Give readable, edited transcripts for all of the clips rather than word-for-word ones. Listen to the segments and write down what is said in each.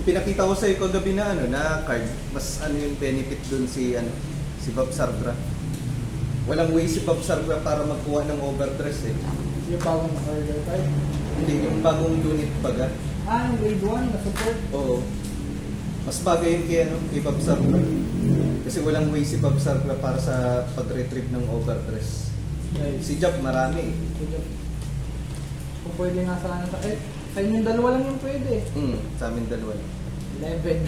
Yung pinakita ko sa'yo kagabi na ano, na card, mas ano yung benefit dun si ano, si Bob Sargra. Walang way si Bob Sargra para magkuha ng overdress eh. Yung bagong order type. Hindi, yung bagong unit baga. Yung grade 1 na support. Oo. Mas bagay yun kay, ano, kay Bob Sargra. Kasi walang way si Bob Sargra para sa pag-retrieve ng overdress. Nice. Si Job marami eh. Kung pwede nga sana sa... sa inyong dalawa lang yung pwede. Sa amin dalawa. 11.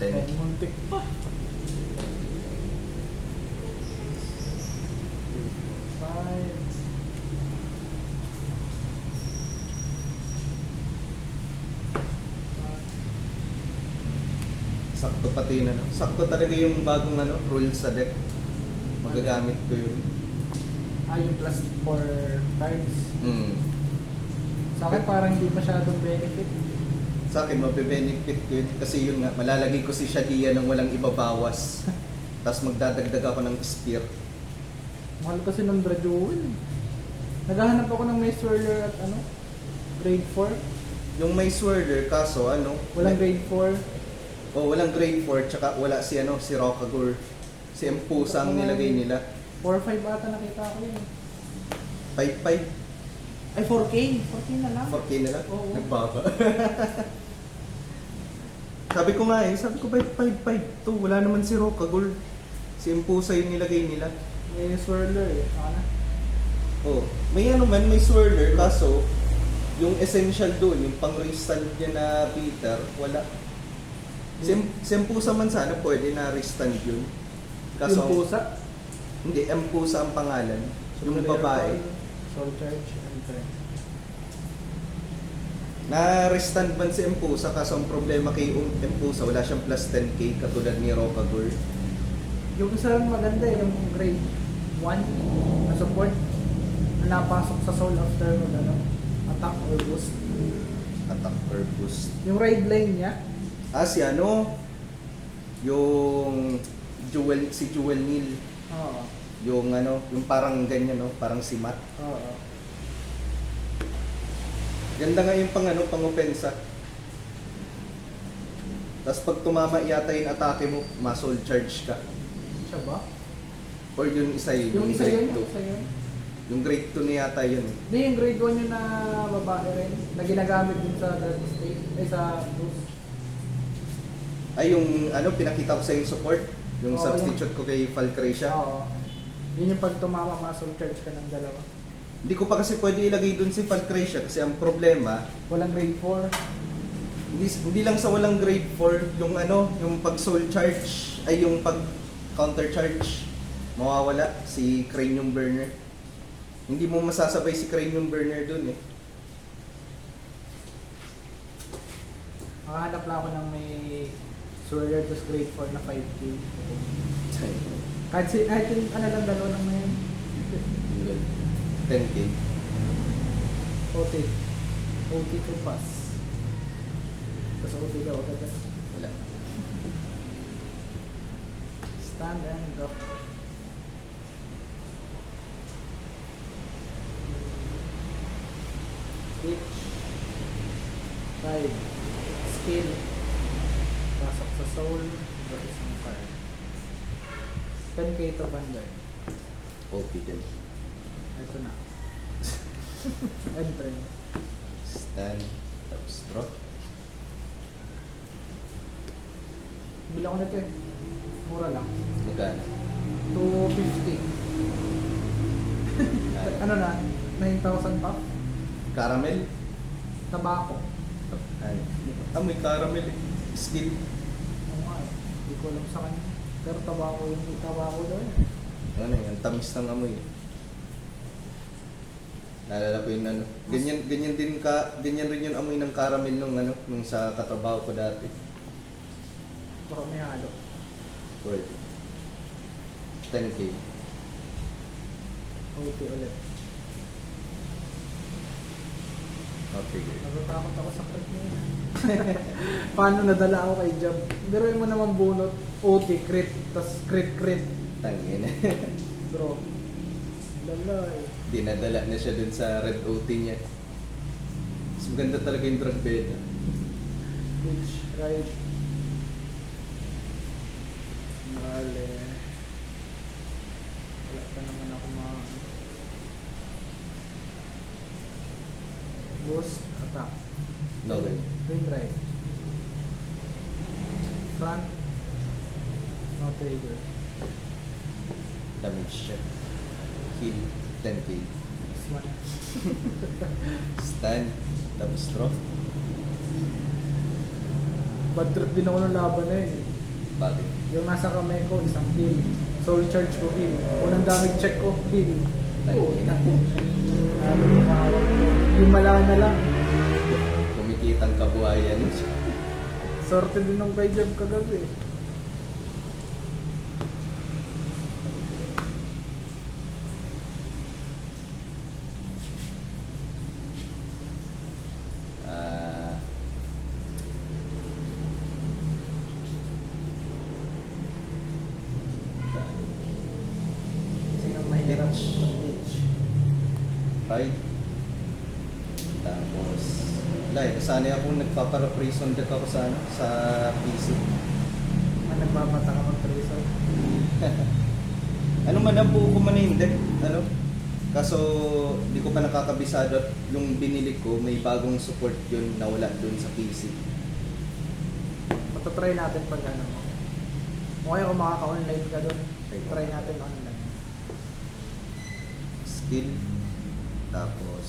10. Muntik pa. Five. Sakto pati na, no? Sakto talaga yung bagong ano, rule sa deck. Magagamit ko yun. Yung plus 4 cards. Sa akin Okay. parang hindi masyadong benefit. Sa akin, mabe-benefit ko yun. Kasi yun nga, malalagay ko si Shadia nang walang ibabawas. Tapos magdadagdag ako ng spear. Mahal kasi ng Draduel. Naghahanap ako ng Mace Warrior at ano? Grade 4. Yung may swerder, kaso ano? Walang grade 4. Walang grade 4, tsaka wala si ano, si Rokagor. Si Empusa ang nilagay nila. 4-5 ata nakita ko yun. 5-5, Ay, 4K. 4K na lang. 4K na lang. Oo. Nagbaba. Sabi ko nga eh, sabi ko 5-5 to. Wala naman si Rokagor. Si Empusa yung nilagay nila. May swirler eh. Saka na. Oh, may ano man, may swerder, kaso yung essential doon, yung pang-restand niya na Peter, wala. Si Empusa man sana pwede na restand yun. Yung pusa. Hindi, Empusa ang pangalan. Yung babae. Soul charge and turn. Na-restand man si Empusa, kaso ang problema kay Empusa, wala siyang plus 10k katulad ni Rokagor. Yung isa lang maganda eh, yung grade 1 na support na napasok sa soul after mag ano, attack or boost. Attack or boost. Yung raid lane niya, Si ano, yung si Jewel Neal. oo. Yung ano, yung parang ganyan, no? Parang si Matt. Oo. Ganda nga yung pang ano, pang opensa. Tapos pag tumama yata yung atake mo, ma-soul charge ka. Siya ba? Or yung isa yun, Yung isa yun, grade yung isa yun. 2. Yung grade 2 na yata yun. Hindi, yung grade 1 yun na babae rin, na ginagamit din sa Dragon State, sa boost. Ay, yung ano, pinakita ko sa yung support. Yung Oo, substitute ko kay Falcracia. Oo. Yun yung pag tumama, ma-soul charge ka ng dalawa. Hindi ko pa kasi pwede ilagay dun si Falcracia kasi ang problema, Walang grade 4. hindi lang sa walang grade 4, yung ano, yung pag soul charge, ay yung pag counter charge, mawawala si Cranium Burner. Hindi mo masasabay si Cranium Burner dun eh. Makahanap lang ako ng may Swirler to grade 4 na 5K. Kahit yung ano lang, dalawa lang na yun. 10k. OT. OT to pass. Tapos OT daw agad. Wala. Stand and drop. Pitch. 5. Skill. Pasok sa soul. Drop isang card. 10k to Vanguard. OP din. Ito na. Enter. Stand. Tapos draw. Bila ko nito eh. Mura lang. Magkano? 250. Ano na? 9,000 pa? Caramel? Tabako. Ay. May caramel eh. Skill. Oo nga eh. Hindi ko alam sa kanya. Pero tabako yung tabako daw eh. Ano yan? Tamis ng amoy eh. Naalala ko yun ano. Ganyan rin yung amoy ng caramel nung sa katrabaho ko dati. Baka may halo. Worth 10k. OT ulit. Okay, good. Natatakot ako sa crit niya. Paano nadala ako kay Jab? Pero mo naman bunot. OT, crit, tas crit. Tangin. Bro. Dala eh. Dinadala na siya dun sa red OT niya. Mas maganda talaga yung drug beta. Beach ride. Bale. Wala pa naman ako mga boost, attack. No way. Wind ride. Front. No trigger. Damage check. Heal 10k. This one. Stand. Tapos draw. Bad trip din ako ng laban na yun eh. Bakit? Yung nasa kamay ko, isang heal. Soul charge ko, heal. Unang damage check ko, heal. Oo, ina. Yung mala na lang. Kumikitang kabuhayan. Sorte din nung kay Jeb kagabi. Ah, Sinong mahirap? right. Tapos, wala eh. Nasanay akong nagpapara-praise on deck ako sa, ano, sa PC. Nagbabata ka mag-tracer. Ano man, nabuo ko man na yung deck. Ano? Kaso, di ko pa nakakabisado at yung binili ko, may bagong support yun na wala dun sa PC. Matatry natin pag ano mo. Okay kung makaka-online ka doon. Try natin online. Skill. Tapos,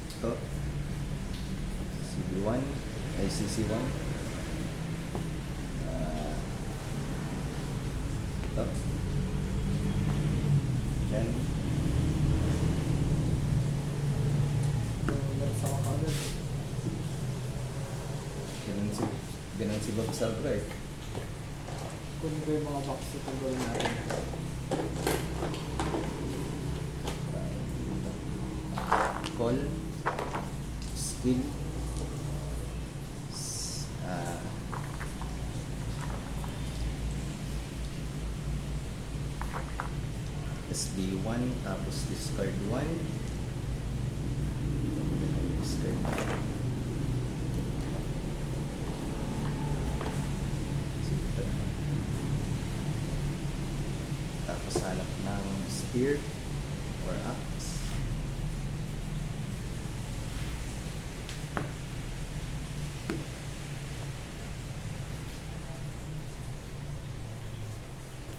ito. CB1. Ay, CC1. Ito. Yan. Let's talk about it. Ganun si Bob Salbra eh. Kung ba yung mga box ito gawin natin. Call. Skill. SB1 tapos discard 1. Discard. Tapos hanap ng spear or axe.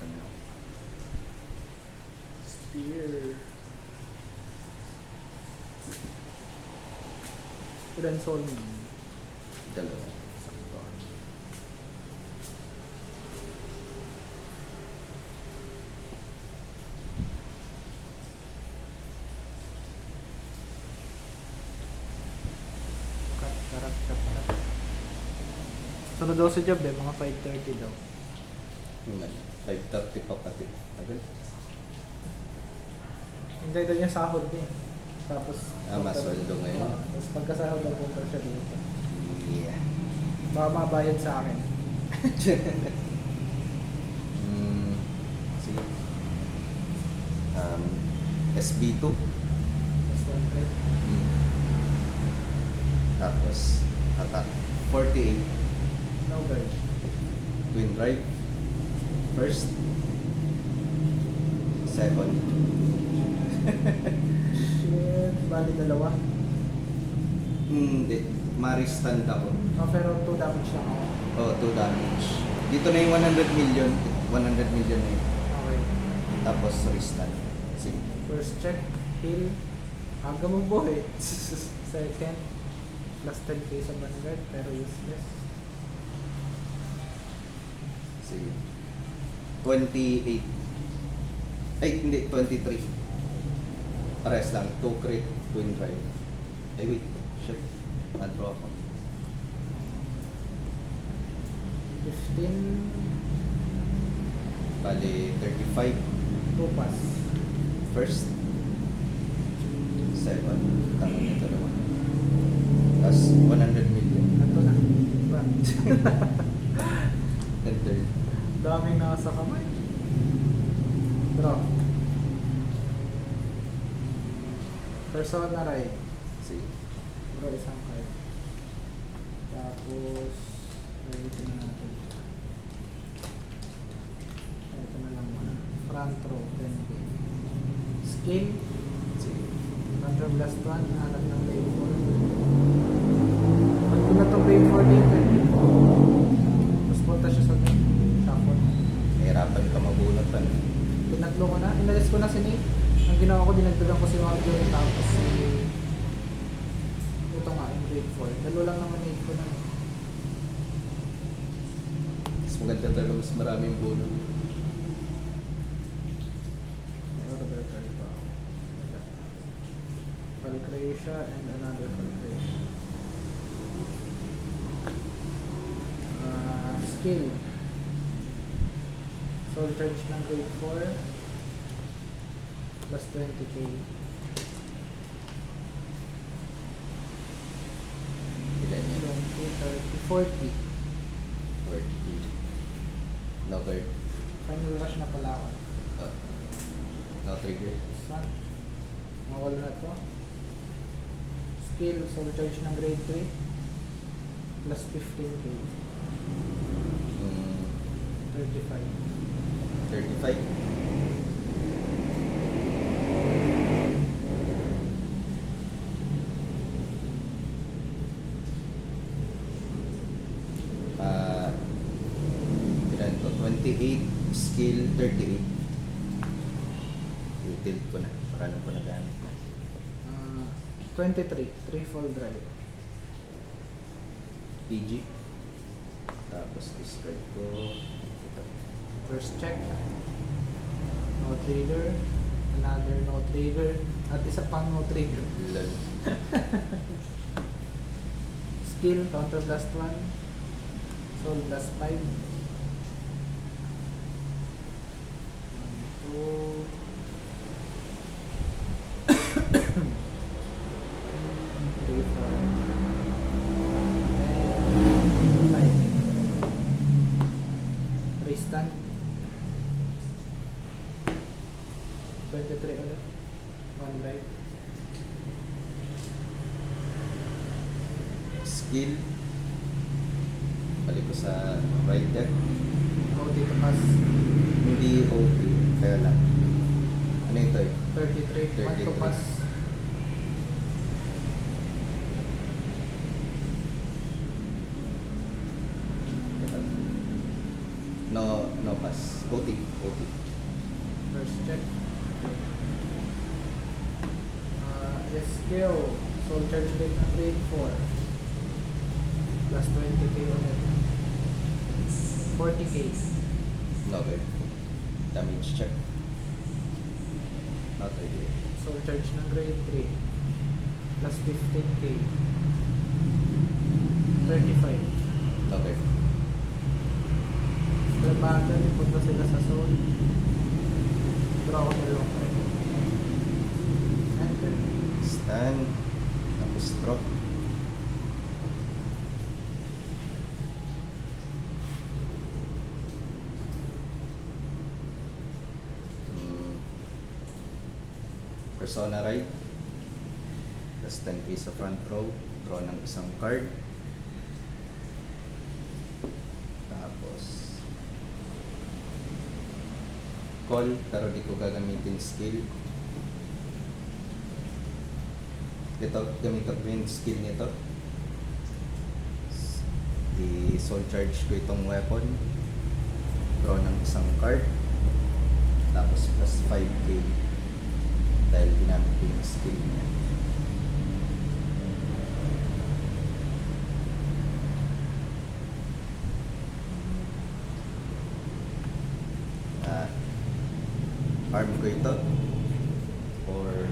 Ano? Spear. Ilan soul mo? Dalawa. Kat. Sunod daw sa job eh, mga 5:30 daw. Yung ano, 5:30 pa pati. Agad. Hintay daw niya sahod niya. Tapos, Masweldo ngayon. Tapos pagkasahod daw punta siya dito. Yeah. Baka mabayad sa akin. Sige. SB2. Tapos 1 Tapos, attack. 48. No guard. Twin drive. First. Second. Shit, bali dalawa. Hindi. Maristand ako. Oh, pero 2 damage lang ako. Oh, 2 damage. Dito na yung 100 million. 100 million na yun. Okay. Tapos, restand. Sige. First check, heal. Aga mo boy. Second, plus 10k sa vanguard, pero useless. Sige. 28. Ay, hindi. 23. Pares lang. 2 crit, twin drive. Ay, wait. Shit. Nag-draw ako. 15, Bali, 35. 2 pass. First. Second. Tangan niya dalawa. Tapos, 100 million. Ito na. Front. And third. Daming nasa kamay. Draw. Persona ride. Sige. Draw isang card. Tapos, ito na natin. Ito na lang muna. Front row, 10K. Skill, Sige. Counter Blast 1, hanap ng Wave 4. Pag ko na itong Wave 4 dito, mas punta siya sa shuffle. Nahirapan ka mabunot Tinatlo ko na, inalis ko na si Nate. Ang ginawa ko, dinagdagan ko si Wagyo tapos si... Ito nga, yung Wave 4. Dalo lang naman Nate ko na. Mas maganda talaga, mas maraming bunot. Valcracia and another Valcracia. Skill. Soul Charge ng grade 4 plus 20k. Ilan yan? 20, 30, 40. 40. No card. Final rush na pala ako. No trigger. Saan? Mawala na to. Skill, Soul Charge ng grade 3 plus 15k. 35. 35. Ilan to? 28, skill 38. I-tilt ko na. Para lang ko nagamit na. 23, 3 full drive. PG. Tapos discard ko. Ito. First check. No trigger. Another no trigger. At isa pang no trigger. Lol. Skill, Counter Blast 1. Soul Blast 5. 1, 2. Stand 23 ulit 1 drive Skill. Balik ko sa right deck. dito pass Hindi OP. Kaya lang. Ano ito eh? 33 1 to 33. pass No pass. OT. first check skill soul charge rate ng grade 4 plus 20k ulit 40k No good. Damage check. Not really. soul charge ng grade 3 plus 15k 35 No good. Trabagan, punta sila sa soul. Draw ko dalawang card. Enter. Stand. Tapos drop. Persona right. Plus 10k sa front row. Draw ng isang card. Tapos call, pero di ko gagamitin skill. Ito, gamitin ko yung skill nito. I-soul charge ko itong weapon. Draw ng isang card. Tapos plus 5k. Dahil ginamit ko yung skill niya. Arm ko ito or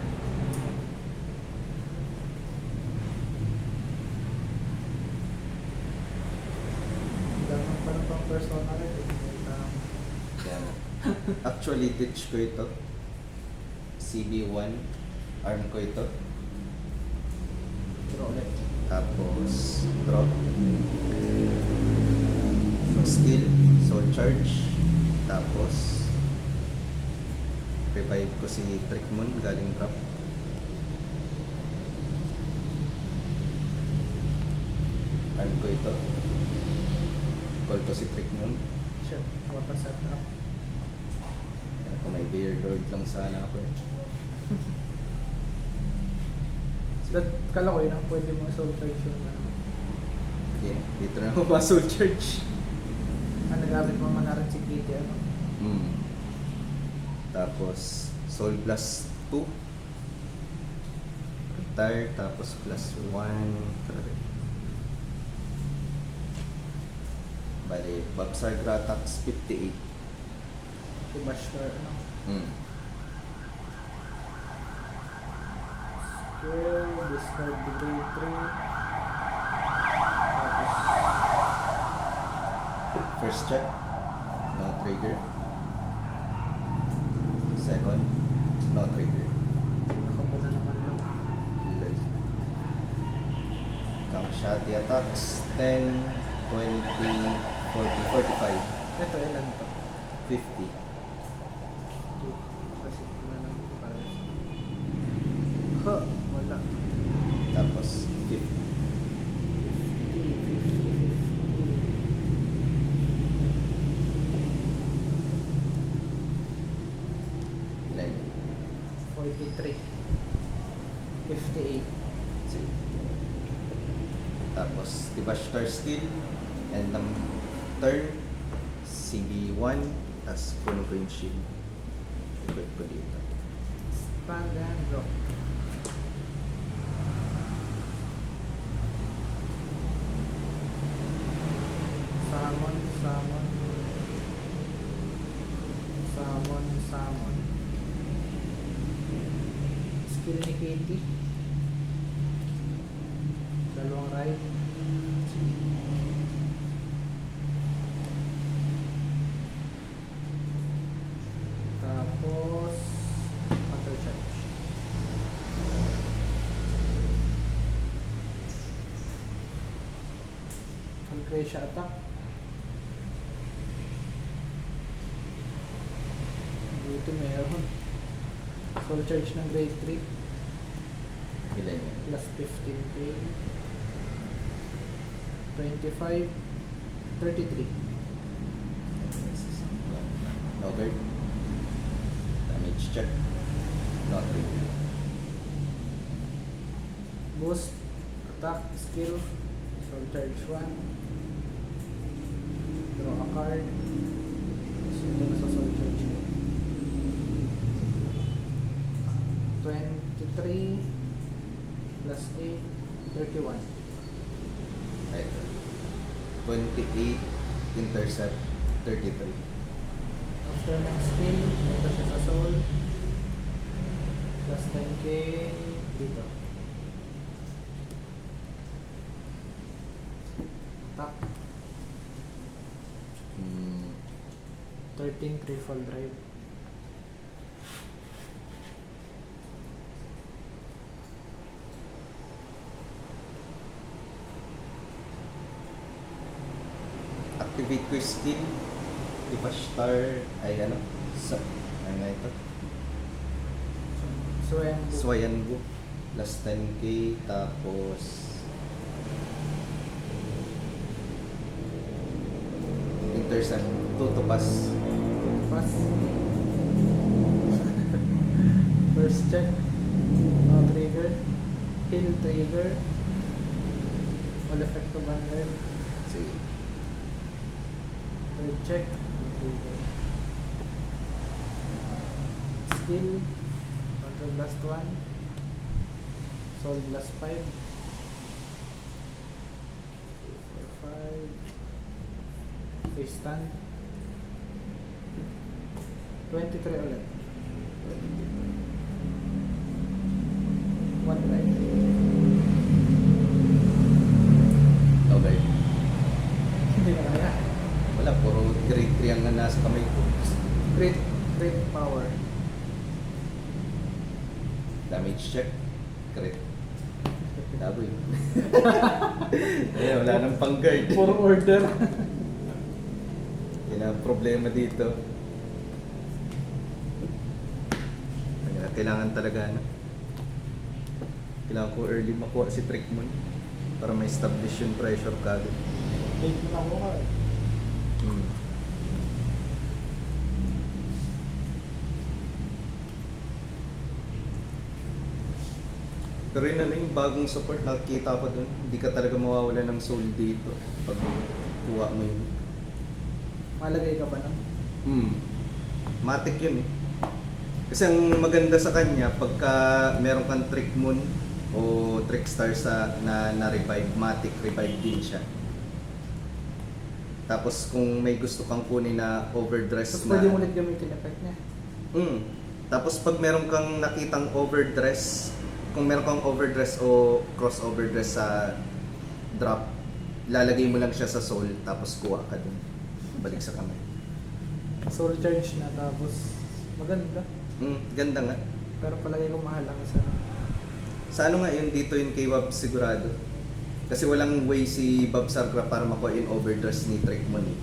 Ganun pa lang pang persona rin. yan. Actually ditch ko ito. CB1 arm ko ito. Draw ulit. Tapos drop. Skill, soul charge. Tapos revive ko si Trickmon galing drop. Ano ko ito? Call to si Trick nun. Shit, water setup. Kung may beer lord lang sana ako eh. So, kala ko yun ang pwede mo soul charge yung ano. Okay, dito na ako soul charge. Nagamit mo man na rin si Kitty, ano? Tapos Soul plus 2 retire, tapos plus 1 bali Babsar Gratax 58. Diba sure, ano? Skill, discard the grade 3. Tapos, First check, no trigger. Second, no trigger. ako muna naman lang. Kamshati attacks 10, 20, 40, 45, Ito, ilan to? 50. 2. Kasi na lang ito para wala. Tapos 50. 43. 58. Sige. Tapos, diba star skill, and ng turn, CB1, tapos puno ko yung shield. Equip ko dito. Stand and drop. Summon, summon. Summon, summon. Skill ni Katie. Dalawang ride. Tapos counter charge. Full Gracia attack. Dito meron. Full charge ng grade 3 Ilan yun? plus 15k. 25, 33. No guard. Damage check. No trigger. Boost, attack, skill, soul charge 1. Draw a card. So, ito na sa soul charge ko. 23 plus 8, 31. Right. 28, intercept, 33. After ng skill, ito siya sa soul. Plus 10k dito. Attack. 13 critical drive. Activate ko yung skill. Diba star, ay ano, sa, ano na ito? Swayanbu. Plus 10k, tapos intercept, 2 to pass. Pass. First check. No trigger. Kill trigger. All effect to banner. Sige. Third check. No trigger. Skill. Control blast 1. Soul blast 5. 5. Face stand. 23 ulit. 1 right. Okay. Hindi na kaya. Wala, puro grade 3 ang nasa kamay ko. Great power. Damage check, crit. Daboy. Ayan, wala nang pang-guard. For order. Yan ang problema dito. Kaya kailangan talaga, ano, kailangan ko early makuha si Trickmon. Para may establish yung pressure kagad. Late mo na ako ka eh. Hmm. Pero yun ano yung bagong support nakikita ko dun. Hindi ka talaga mawawala ng soul dito pag kuha mo yun. Malagay ka ba nun? Matic yun eh. Kasi ang maganda sa kanya, pagka meron kang trick moon o trick star sa na revive, matic revive din siya. Tapos kung may gusto kang kunin na overdress Tapos na... pwede mo ulit gamitin effect niya. Tapos pag meron kang nakitang overdress, kung meron kang overdress o cross overdress sa drop, lalagay mo lang siya sa soul, tapos kuha ka dun. Balik sa kamay. Soul charge na tapos maganda. Ganda nga. Pero palagay ko mahal ang isa. Sa ano nga yun, dito yun kay Wab sigurado. Kasi walang way si Bob Sargra para makuha yung overdress ni Trickmon eh.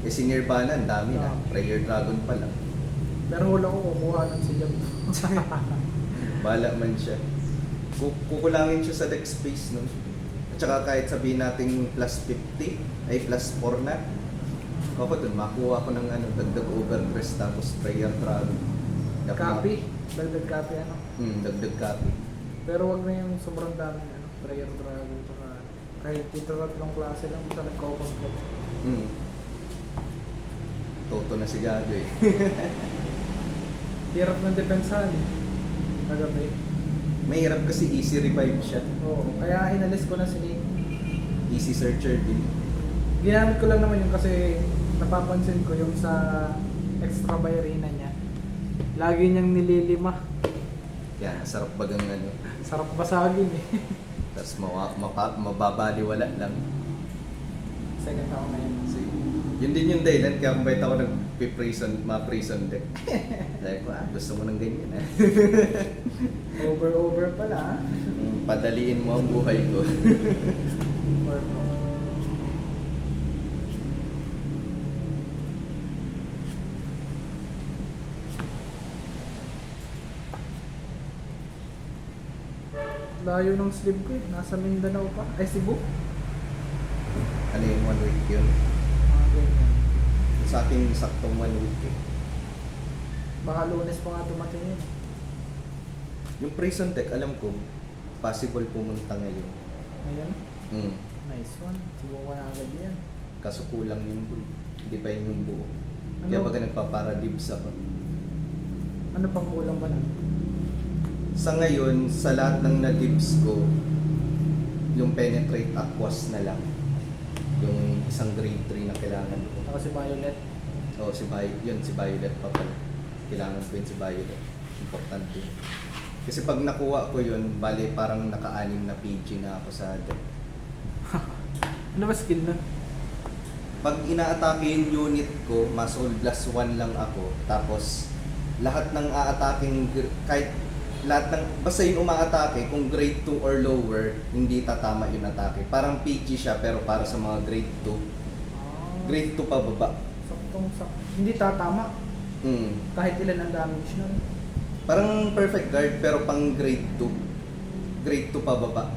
Eh si Nirvana, ang dami na. Prayer Dragon pa lang. Pero wala ko kukuha ng si Jam. Bala man siya. Kukulangin siya sa deck space nun. At saka kahit sabihin natin plus 50, ay plus 4 na. Ako dun, makuha ko ng ano, dagdag overdress tapos prayer dragon. Copy? Dagdag copy ano? Dagdag copy. Pero wag na yung sobrang dami ano. Prayer dragon. Kahit dito tatlong klase lang, basta nagko-complete. Toto na si Gago eh. Hirap ng depensahan eh. Kagabi. Mahirap kasi easy revive siya. Oo, kaya inalis ko na si Nick. Easy searcher din. Ginamit ko lang naman yun kasi napapansin ko yung sa extra bayarina niya. Lagi niyang nililima. Kaya sarap bagang ano. Sarap basagin eh. Tapos mababaliwala lang. Second ako na yun. So, yun din yung dahilan kaya kung bakit ako ma-prison deck. Dahil ko, gusto mo ng ganyan ah. Over pala ah. Padaliin mo ang buhay ko. Or no. Layo ng sleep ko eh. Nasa Mindanao pa. Ay, Cebu. Ano yung 1 week yun? Mga ganyan. Sa akin, saktong 1 week eh. Baka Lunes pa nga dumating yun. Yung prison deck, alam ko, possible pumunta ngayon. Ayan. Mm. Nice one. Subukan na agad yan. Kaso kulang yung buo. Hindi pa yun yung buo. Ano? Kaya baga nagpaparadibs ako. Ano pang kulang ba na? Sa ngayon, sa lahat ng na-dibs ko, yung penetrate aquas na lang. Yung isang grade 3 na kailangan ko. Ako si Violet. Oo, si Violet pa pala. Kailangan ko yun si Violet. Importante. Kasi pag nakuha ko yun, bali parang naka-anim na PG na ako sa deck. Ano ba skill na? Pag ina-atake yung unit ko, Muscle Blast 1 lang ako. Tapos, lahat ng a-attacking, kahit lahat ng, basta yung umaatake, kung grade 2 or lower, hindi tatama yung atake. Parang PG siya, pero para sa mga grade 2. Grade 2 pa baba. Saktong. Hindi tatama. Kahit ilan ang damage nun. Parang perfect guard, pero pang grade 2. Grade 2 pa baba.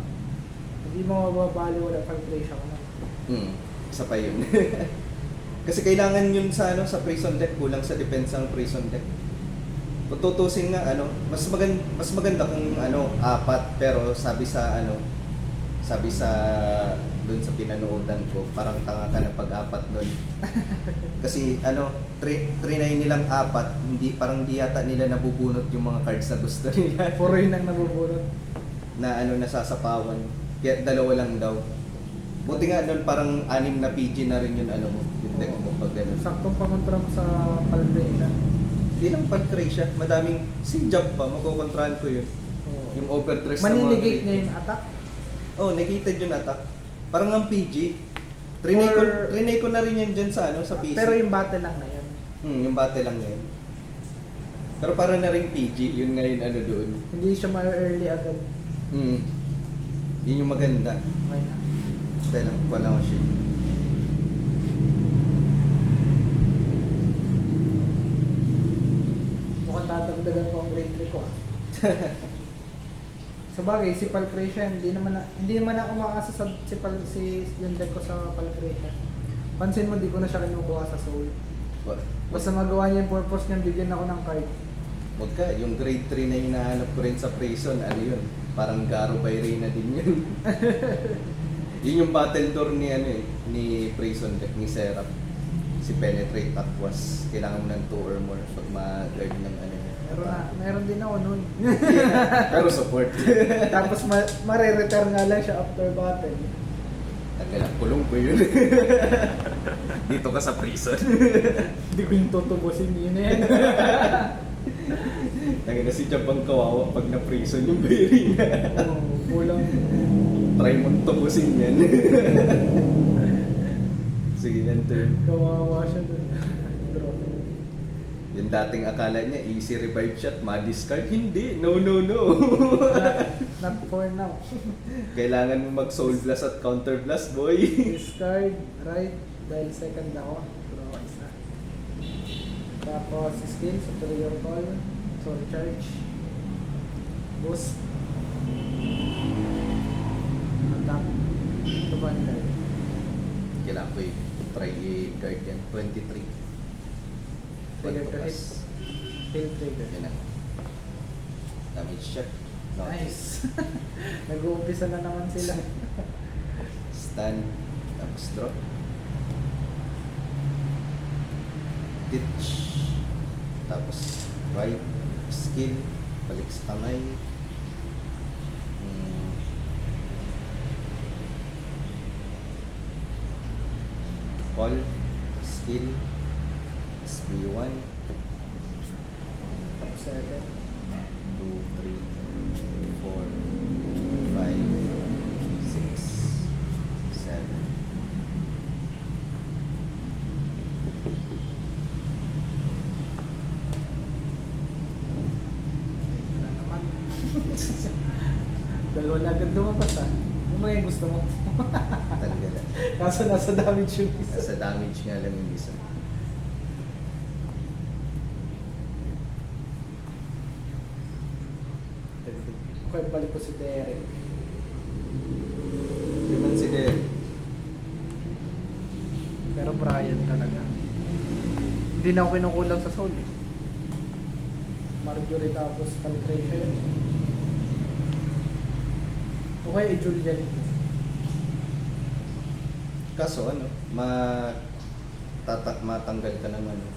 Hindi mo mababali wala pag play siya ko na. Isa pa yun. Kasi kailangan yun sa sa prison deck, kulang sa defense ang prison deck. Kung tutusin nga mas maganda kung 4, pero sabi sa doon sa pinanoodan ko, parang tanga ka na pag-4 doon. Kasi 3-9 nilang 4, parang di yata nila nabubunot yung mga cards na gusto nila. Puro yun ang nabubunot. Na nasasapawan. Kaya 2 lang daw. Buti nga doon parang 6 na PG na rin yung yung deck mo pag gano'n. Saktong pangontra ko sa Palmera. Hindi lang pag-tray siya. Madaming si jump pa, makukontrahan ko yun. Yung overdress na Maninegate niya yung attack. negated yung attack. Parang ang PG. Trinay ko na rin yan dyan sa sa PC. Pero yung battle lang na yun. Yung battle lang na yun. Pero para na rin PG, yun nga yun doon. Hindi siya ma-early agad. Yun yung maganda. Okay na. Kaya lang, wala ko siya. Mukhang tatagdagan ko ang grade 3 ko ah. Sa bagay, si Palcretia, hindi naman ako makasa sa si yung deck ko sa Palcretia. Pansin mo, di ko na siya kinukuha sa soul. Basta magawa niya yung purpose niya, bigyan ako ng card. Huwag ka, yung grade 3 na hinahanap ko rin sa Prison, ano yun? Parang Garo by Reyna din yun. Yun yung battle door ni, ano eh, ni Prison deck, ni Seraph. Si Penetrate Aquas. Kailangan mo ng 2 or more pag ma-guard ng ano. Meron din ako nun. Pero support. Tapos mare-return nga lang siya after battle. Nagkalak kulong ko yun. Dito ka sa Prison. Hindi ko yung tutubusin yun eh. Nangina si Jabang kawawa pag na-prison yung Berina. Kulang. Try mong tubusin yan. Sige yan, turn. Kawawa siya dun. Draw. Yung dating akala niya, easy revive shot, ma-discard. Hindi, no, no, no. Not for now. Kailangan mo mag-soul blast at counter blast, boy. Discard, right, dahil second ako. Draw isa. Tapos skill, superior call, soul charge, boost, attack, to bundle. Kailangan ko i-try i-guard yan. 23. Trigger to hit. Fail trigger. Yan na. Damage check. No. Nice. Nag-uumpisa na naman sila. Stand. Tapos draw. Ditch. Tapos right. Skill. Balik sa kamay. Call. Skill. SB1. Tapos 7. 2, 3, 4, 5, 6, 7. Wala naman. Dalawa na agad lumabas ah. Ano ba yung gusto mo? Talaga lang. Kaso nasa damage yung isa. Sa damage nga lang yung isa. Okay, balik ko si Derek. Hindi man si Derek. Pero Brian talaga. Hindi na ako kinukulang sa soul eh. Marjorie tapos Palcretia. Okay, Julian. Kaso ano, matanggal ka ng ano.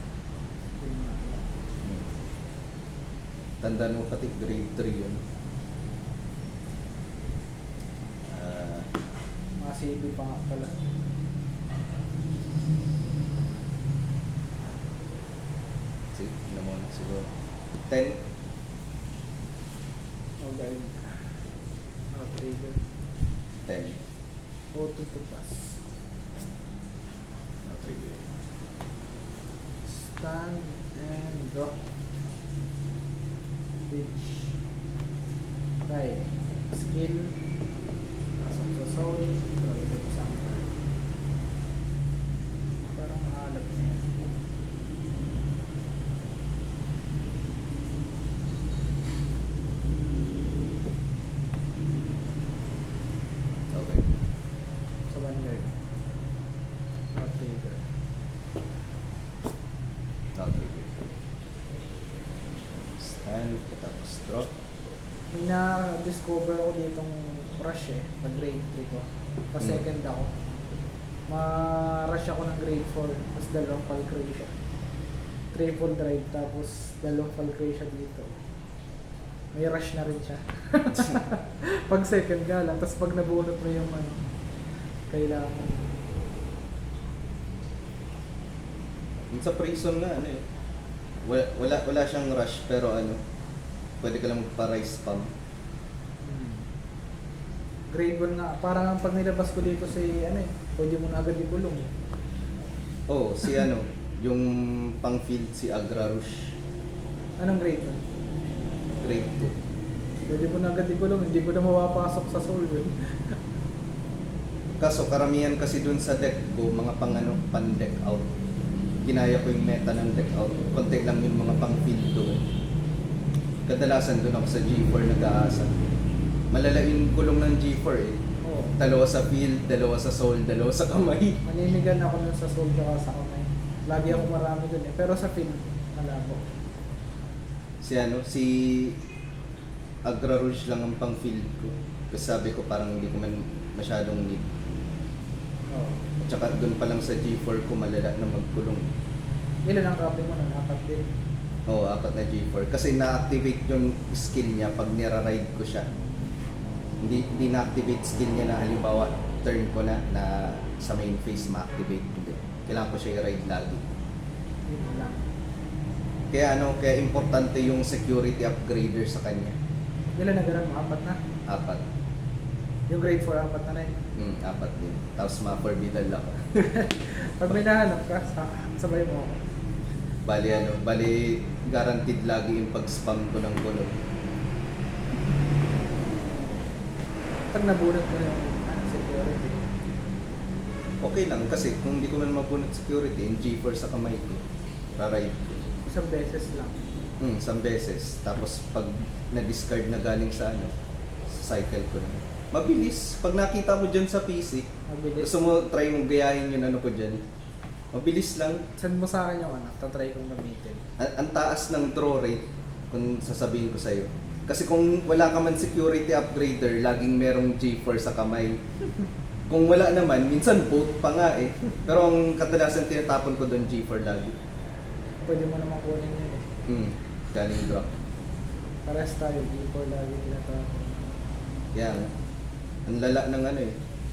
Tandaan mo pati grade 3 yun. Mga CB pa nga pala. Sige, ano mo na siguro. 10. Okay. Trigger. 10. Auto to pass. Okay. Stand and drop. Pitch. Right. Skill. Pasok sa soul. Draw it sa sample. Parang mahalap na yan. Okay. Sa vanguard. Not trigger. Okay. Stand, tapos drop. May na-discover ako ditong rush eh, pag grade 3 ko. Pa second ako. Ma-rush ako ng grade 4, tapos dalawang Palcretia. Triple drive, tapos dalawang Palcretia dito. May rush na rin siya. Pag second ka lang, tapos pag nabunot mo yung ano, kailangan. Yung sa Prison nga, ano eh. Wala siyang rush, pero ano, pwede ka lang magpa-rise spam. Grade 1 nga, parang pag nilabas ko dito si ano eh, pwede mo na agad ikulong. Oh, si ano, yung pang-field si Agra Rush, Anong grade 1? grade 2. Pwede mo na agad ikulong, hindi ko na mapapasok sa soul yun. Kaso karamihan kasi dun sa deck ko, mga pang ano, pan-deck out. Ginaya ko yung meta ng deck out. Konti lang yung mga pang-field doon. Kadalasan doon ako sa G4 nag-aasa. Malala yung kulong ng G4 eh. Oo. Dalawa sa field, dalawa sa soul, dalawa sa kamay. Maninigan ako nun sa soul tsaka sa kamay. Lagi ako marami dun eh. Pero sa field, malabo. Si Agra Rouge lang ang pang field ko. Kasi sabi ko parang hindi ko man masyadong need. Oo. At saka doon pa lang sa G4 ko malala na magkulong. Ilan ang copy mo nun? 4 din. Oo, 4 na G4. Kasi na-activate yung skill niya pag nira-ride ko siya. Hindi na-activate skill niya na halimbawa turn ko na sa main phase ma-activate. Hindi. Kailangan ko siya i-ride lagi. Yun lang. Kaya importante yung security upgrader sa kanya. Ilan na ganun mo? 4 na? 4. Yung grade 4, 4 na rin. 4 din. Tapos ma-forbidden ako. Pag may nahanap ka, sabay mo ako. Bali guaranteed lagi yung pag-spam ko ng kulong. Pag nabunot mo yung security. Okay lang kasi kung hindi ko man mabunot security, yung G4 sa kamay ko, raride ko. Isang beses lang. Isang beses. Tapos pag na-discard na galing sa sa cycle ko na. Mabilis. Pag nakita mo dyan sa PC, Mabilis. gusto mo try mong gayahin yung ko dyan. Mabilis lang. Send mo sa akin yung tatry kong gamitin. Ang taas ng draw rate, kung sasabihin ko sa'yo. Kasi kung wala ka man security upgrader, laging merong G4 sa kamay. Kung wala naman, minsan both pa nga eh. Pero ang kadalasan tinatapon ko doon G4 lagi. Pwede mo naman kunin yun eh. Galing drop. Pares tayo, D4 lagi tinatapon. Yan. Ang lala ng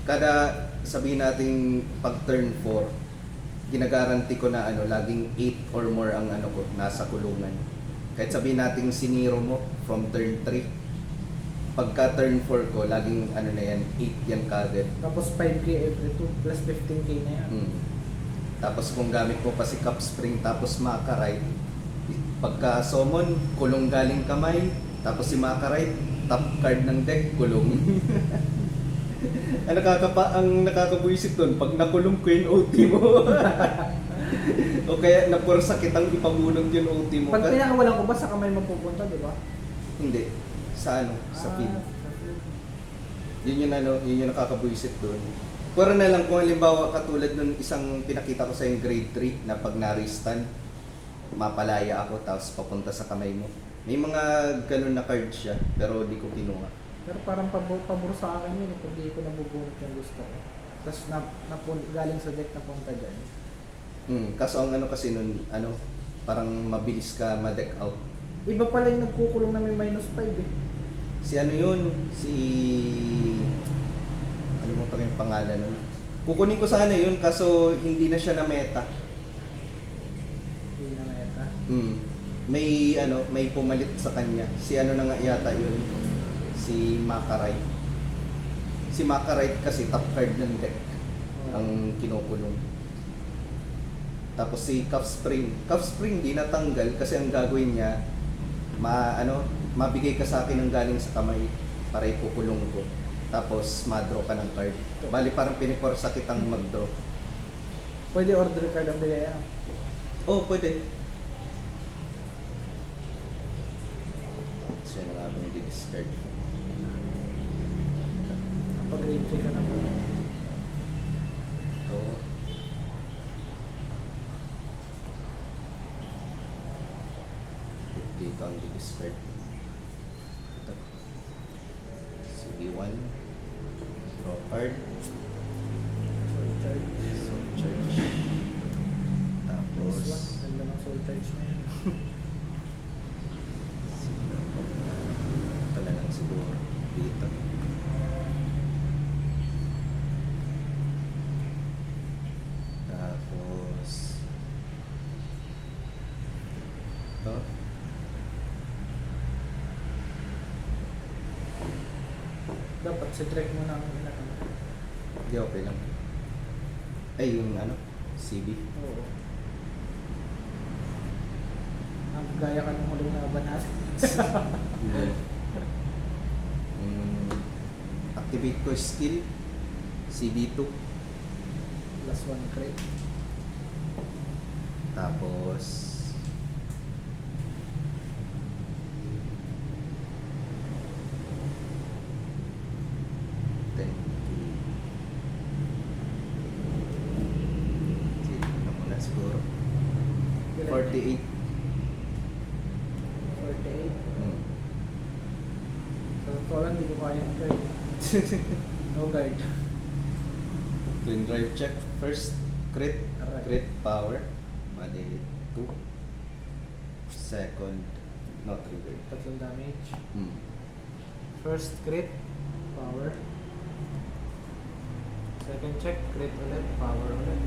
Kada sabihin natin pag turn 4, ginagaranti ko na laging 8 or more ang ko, nasa kulungan. Kahit sabihin natin siniro mo from turn 3, pagka turn 4 ko, laging na yan, 8 yan kagad. Tapos 5K every 2 plus 15K na yan. Tapos kung gamit mo pa si Cup Spring tapos Makarite, pagka summon, kulong galing kamay, tapos si Makarite, top card ng deck, kulong. Ang nakakabuisit doon, pag nakulong ko yung OT mo. O kaya napursa kitang ipabunod yung OT mo. Pag pinakawalan ko ba sa kamay mapupunta, di ba? Hindi. Sa sa feed. Sa field. Yun yung nakakabuisit doon. Pero na lang kung halimbawa katulad nung isang pinakita ko sa yung grade 3 na pag na-restan, mapalaya ako tapos papunta sa kamay mo. May mga ganun na card siya, pero di ko kinuha. Pero parang pabor sa akin yun, kung di ko nabubunot yung gusto ko. Tapos galing sa deck na punta dyan. Kaso ang kasi nun, parang mabilis ka ma-deck out. Iba pala yung nagkukulong na may -5 eh. Si yun? Ano mo yung pangalan nun? Kukunin ko sana yun, kaso hindi na siya na meta. Hindi na meta. May pumalit sa kanya. Si na nga yata yun? Si Makarite. Si Makarite kasi top card ng deck ang kinukulong. Tapos si Cup Spring. Cup Spring di natanggal kasi ang gagawin niya mabigay ka sa akin ng galing sa kamay para ipukulong ko. Tapos ma-draw ka ng card. Bali parang piniforsa kitang mag-draw. Pwede order card ang bigay yan. Oh, pwede. So yun nga yung di-discard. Pag grade 3 ka na po. Oo. Dito ang di-discard. Ito. CB1. Draw card. Soul charge. Soul charge. Tapos Ganda ng soul charge na yan. ito na lang siguro. Dito. Tapos ito. Dapat si-track mo na ang Hindi, okay lang. Ay, yung CB. Oo. Ang gaya ka ng huling laban natin. Activate ko skill. CB2. Plus 1 crate. Tapos 48. 48. Hmm. So, totoo lang, hindi ko kaya ang guard. No guard. Twin drive check. First, crit. Aray. Crit power. Bali, 2. Second, not triggered. Tatlong damage. Hmm. First, crit. Power. Second check, crit ulit. Power ulit.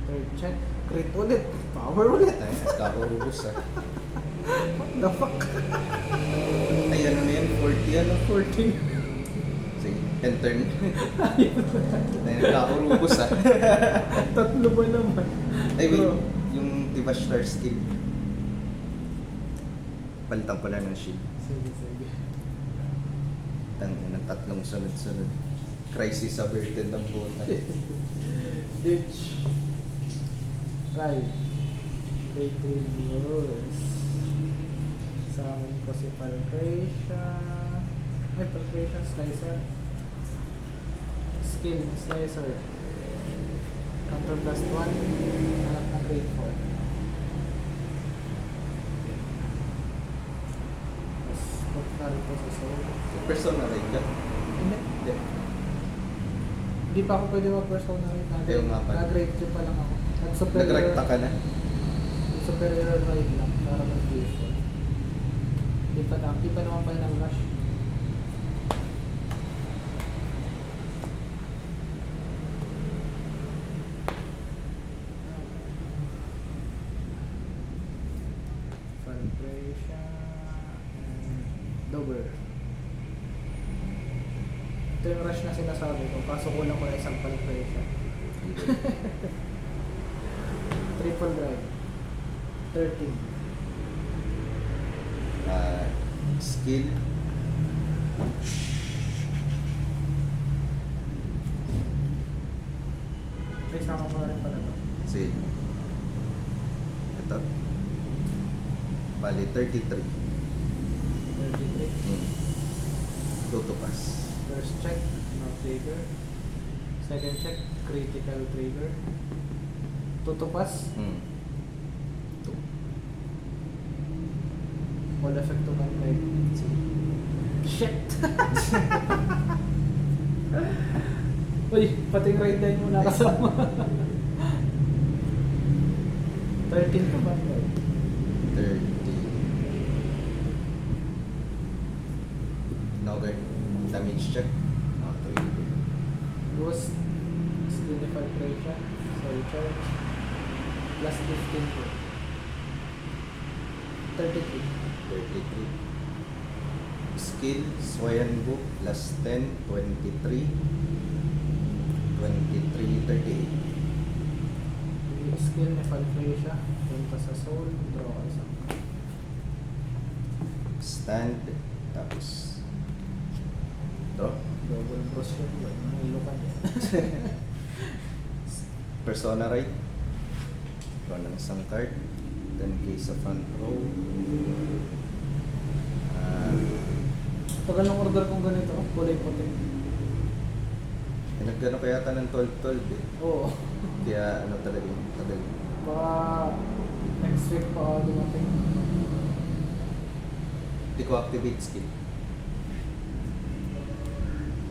Third check, crit ulit. Power ulit. Ay, nagkakaubos ah. What the fuck? Ay, ano na yan? 40 ano? 14. Sige, and turn. Ay, nagkakaubos ah. Tatlo ba naman? Ay, wait. Bro. Yung Tivashlar skill. Palitan ko na ng shield. Sige, sige. Tangin ng tatlong sunod-sunod. Crisis averted ang puta. Ditch. Right. Great Reviews. Summon ko si Palcracia. Ay, Palcracia Slicer. Skill, Slicer. Counter plus 1. Anak na Great 4. Tapos, pagkali ko sa soul. Persona like ka? Hindi. Hindi. Hindi pa ako pwede mag-personality. Ayaw nga pala. Nag-grade 2 pa lang ako. Nag-superior. Nagrekta ka na? Superior ride lang para mag-default. Di pa naman pala ng rush. Vibration and Dober. Ito yung rush na sinasabi ko. Pasok ko lang ko na isang vibration. Triple drive. 13. Skill. May sama ko na rin pala to. Sige. Ito. Bali, 33. 33. Tutupas. First check, no trigger. Second check, critical trigger. Tutupas, Hmm. all effect to non-ride. Shit! Uy, pati yung ride line mo nakasama. 13 ka ba? 30. Nogger. Damage check. No, 3. Boost, Skinify Pressure, Soul Charge, plus 15 ko. 33. 33. Skill, Swayanbu, plus 10, 23. 23, 38. Yung skill ni Falfresia, punta sa soul, draw ka isang card. Stand, tapos draw. Double brush yun, mahilo ka niya. Persona right. Draw ng isang card. 10k sa front row. Tagal ng order kong ganito, kulay puti. Nagano kaya ka ng 12-12 eh. Oo. Kaya ano talaga yung tagal. Baka next week pa ako dumating. Hindi ko activate skill.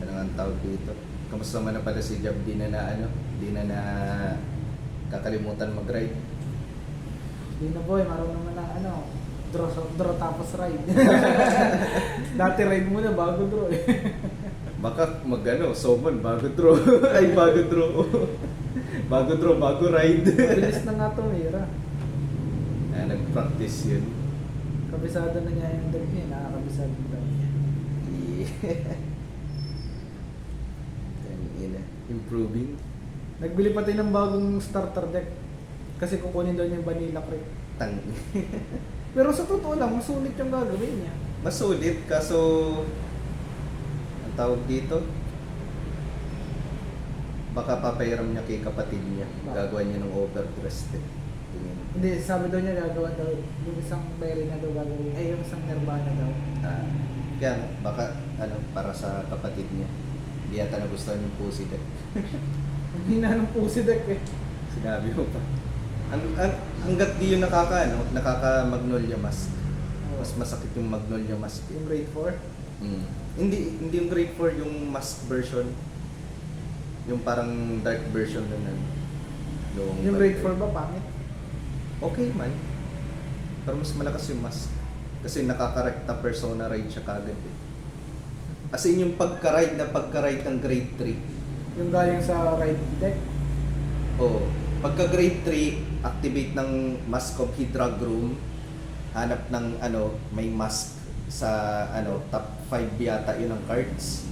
Ano nga ang tawag dito? Kamusta man na pala si Jab, di na ano, di na kakalimutan mag-ride. Di na boy, marunong naman na ano, draw tapos ride. Dati ride muna bago draw eh. Baka mag-ano, summon, bago draw. Ay, bago draw. Bago draw, bago ride. Bilis na nga tumira. Nag-practice yun. Kabisado na niya yung deck niya, nakakabisado daw niya. Kanina. Improving. Nagbili pati ng bagong starter deck. Kasi kukunin daw niya yung vanilla crit. Tang. Pero sa totoo lang, masulit yung gagawin niya. Masulit, kaso ang tawag dito, baka papairam niya kay kapatid niya. Gagawa niya ng overdressed eh. Tingin. Hindi, sabi daw niya gagawa daw, yung isang berry na daw gagawin, ay yung isang nirvana daw. Kaya baka ano, para sa kapatid niya. Hindi yata nagustuhan yung pussy deck. Ang hina ng pussy deck eh. Sinabi mo pa. Hanggat di yun nakaka-magnolia mask. Oo. Mas masakit yung magnolia mask. Yung grade 4. Hindi yung grade 4 yung mask version. Yung parang dark version na nun. Yung grade 4 ba pangit? Okay man. Pero mas malakas yung mask. Kasi nakaka-recta persona ride siya kagad eh. As in yung pagka-ride ng grade 3. Yung galing sa ride deck. Oo. Pagka grade 3, activate ng Mask of Hydra Groom. Hanap ng may mask sa top 5 yata yun ang cards.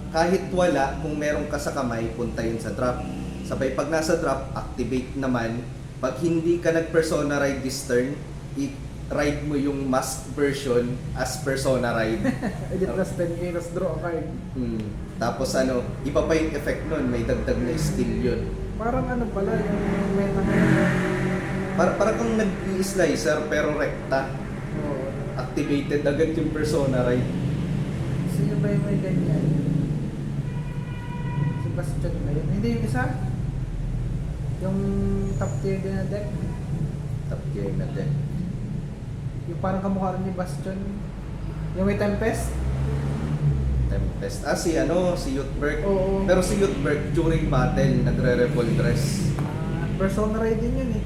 Kahit wala, kung meron ka sa kamay, punta yun sa drop. Sabay pag nasa drop, activate naman. Pag hindi ka nag-persona ride this turn, i-ride mo yung mask version as persona ride. Edit plus 10k, tapos draw a card. Tapos iba pa yung effect nun, may dagdag na skill yun. Parang pala yung meta ngayon. Para kang nag-i-slicer pero rekta. Oo. Activated agad yung persona ride. Sino ba yung may ganyan? Si Bastion ba yun? Hindi yung isa? Yung top tier din na deck? Top gear na din. Yung parang kamukha rin ni Bastion? Yung may Tempest? Tempest. Si Yutberg. Oo. Pero si Yutberg during battle, nagre-revolt dress. Persona ride din yun eh.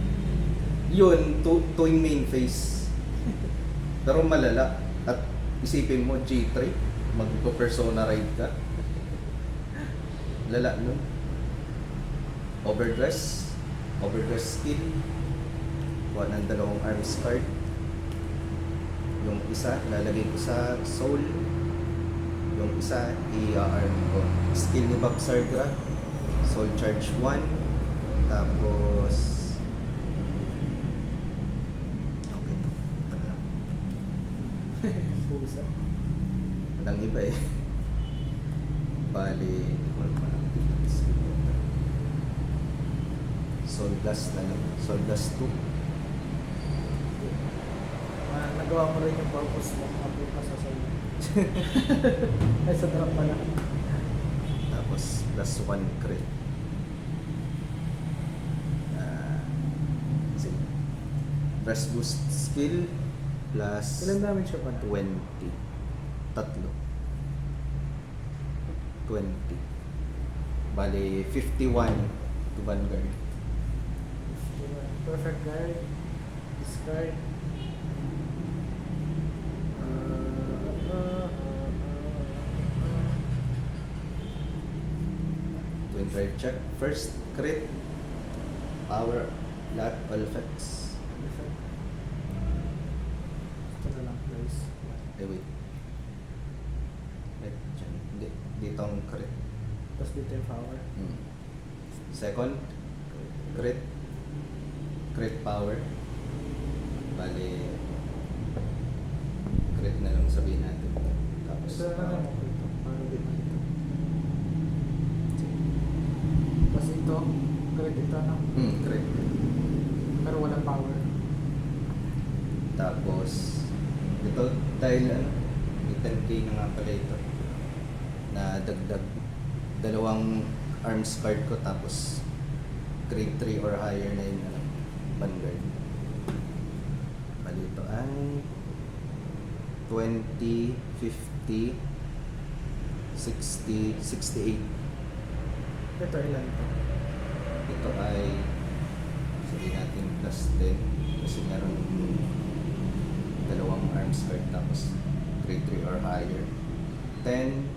Yun, to yung main phase. Pero malala. At isipin mo, G3, magpo-persona ride ka. Lala nun. Overdress skill. Kuha ng 2 arms card. Yung isa, lalagay ko sa soul. Yung isa, i-arm ko. Skill ni Bob Sargra. Soul charge 1. Tapos okay. Ito lang. Pusa. Walang iba eh. Bali, Soul Blast na lang. Soul Blast 2. Nagawa mo rin yung purpose mo. Mabuka sa solo. Ay, sa drop pala. Tapos plus 1 crit. Sige. Breast boost skill plus Ilan damage siya pala? 20. Tatlo. 20. Bali, 51 to Vanguard. Perfect guard. Discard. Twin drive check. First, crit. Power. Lahat all effects. Ito na lang guys. Wait. Wait, dyan. Hindi. Dito ang crit. Tapos dito yung power. Second, crit. Crit power. Bali, crit na lang sabihin natin. Tapos, Ito na lang ako ito. Paano din ito? Tapos ito. Crit ito na. crit. Pero walang power. Tapos, ito, dahil may 10k na nga pala ito. Na dagdag 2 arms card ko, tapos grade 3 or higher na yun Vanguard. Bali ito ay 20, 50, 60, 68. Ito ilan ito? Ito ay sabihin natin plus 10 kasi meron 2 arms card tapos grade 3 or higher. 10,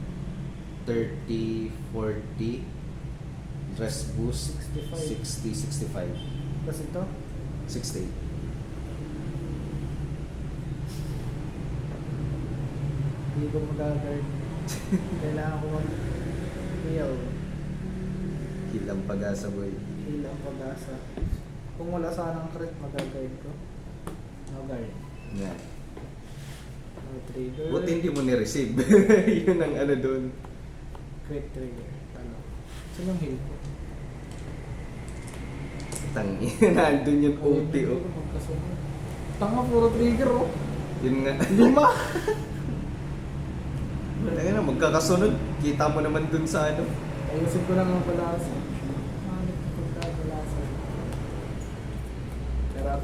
30, 40, dress boost, 65. 60, 65, Tapos ito? 68. Hindi ko mag-guard. Kailangan ko mag-heal. Hilang pag-asa boy. Heal ang pag-asa. Kung wala sanang crit, mag-guard ko. No guard. Yan. No trigger. Buti hindi mo ni-receive. Yun ang doon. Crit trigger. Talo. Saan yung heal ko? Tangi. Nandun yung OT oh. Magkasunod. Tanga, puro trigger oh. Yun nga. 5! Ayun na, magkakasunod. Kita mo naman dun sa Ayusin ko lang ang palasa. Hanip ko pagkakalasa.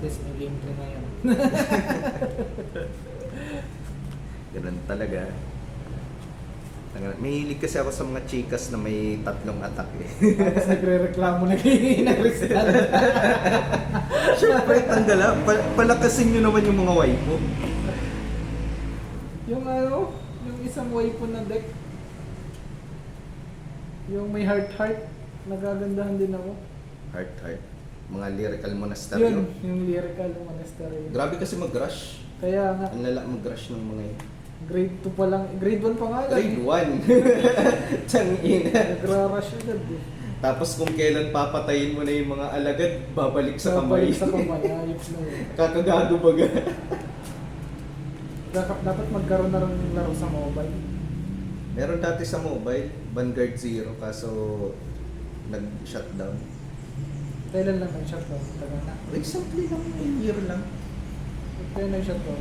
least may game 3 na yun. Ganun talaga. May hilig kasi ako sa mga chikas na may 3 attack eh. Tapos nagre-reklamo na kayo ng Crystal. Siyempre, tanggala. Palakasin nyo naman yung mga wife mo. Yung ano, yung isang weapon na deck. Yung may heart, nagagandahan din ako. Heart. Mga lyrical monastery. Yun, yung lyrical monastery. Grabe kasi mag-rush. Kaya nga, Ang lala mag-rush ng mga yun. grade 2 pa lang, grade 1 pa nga lang. Grade 1. Tangina. Nagra-rush agad eh. Tapos kung kailan papatayin mo na yung mga alagad, babalik sa kamay. Babalik sa kamay, ayos na yun. Kakagado baga. Dapat magkaroon na rin ng laro sa mobile. Meron dati sa mobile, Vanguard Zero, kaso nag-shutdown. Kailan lang nag-shutdown? Tagal na. Recently lang, a year lang. Kailan nag-shutdown?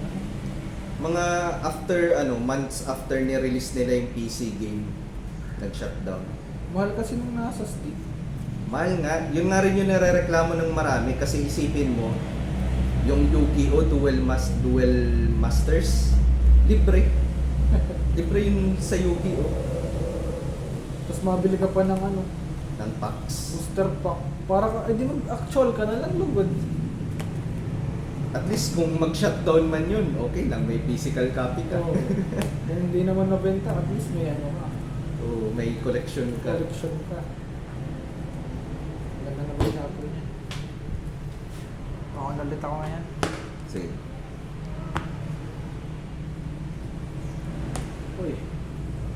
Mga after, months after ni-release nila yung PC game, nag-shutdown. Mahal kasi nung nasa Steam. Mahal nga, yun nga rin yung nare-reklamo ng marami kasi isipin mo, yung Yu-Gi-Oh! Duel Masters, libre. Libre yung sa Yu-Gi-Oh! Tapos mabili ka pa ng ano, Ng packs. booster pack. Para ka, di mag-actual ka na lang lugod. At least kung mag-shutdown man yun, okay lang, may physical copy ka. Oo. Kung hindi naman nabenta, at least may ano ka. Oo, may collection ka. Collection ka. Ganda na ba yung hapon niya? Oo, nalit ako ngayon. Sige. Uy,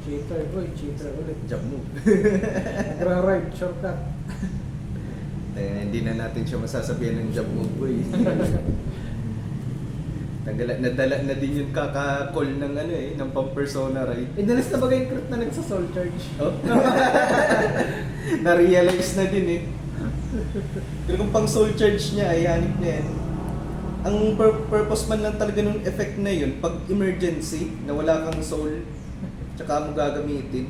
cheater ulit. Jump move. Nagra-ride, shortcut. Hindi na natin siya masasabihan ng jump move, boy. Nadala na din yung kaka-call ng ng pang-persona, right? Inalis na bagay yung crit na nagsa-soul charge. Oh? Na-realize na din eh. Pero kung pang soul charge niya, ay hanip niya yan. Ang purpose man lang talaga ng effect na yun, pag emergency, na wala kang soul, tsaka mo gagamitin.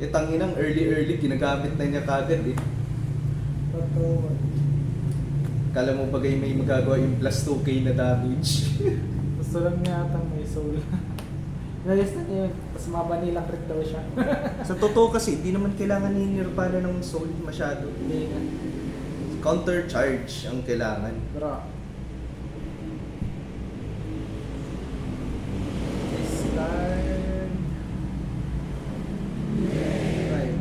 Tanginang early, ginagamit na niya kagad eh. Totoo. Kala mo bagay may magagawa yung plus 2k na damage. Gusto lang niya atang may soul. Inalis na niya yun. Tapos mabanilang crit daw siya. Sa totoo kasi, hindi naman kailangan ni Nirvana ng soul masyado. Hindi na. Counter charge ang kailangan. Bro. Start. Right.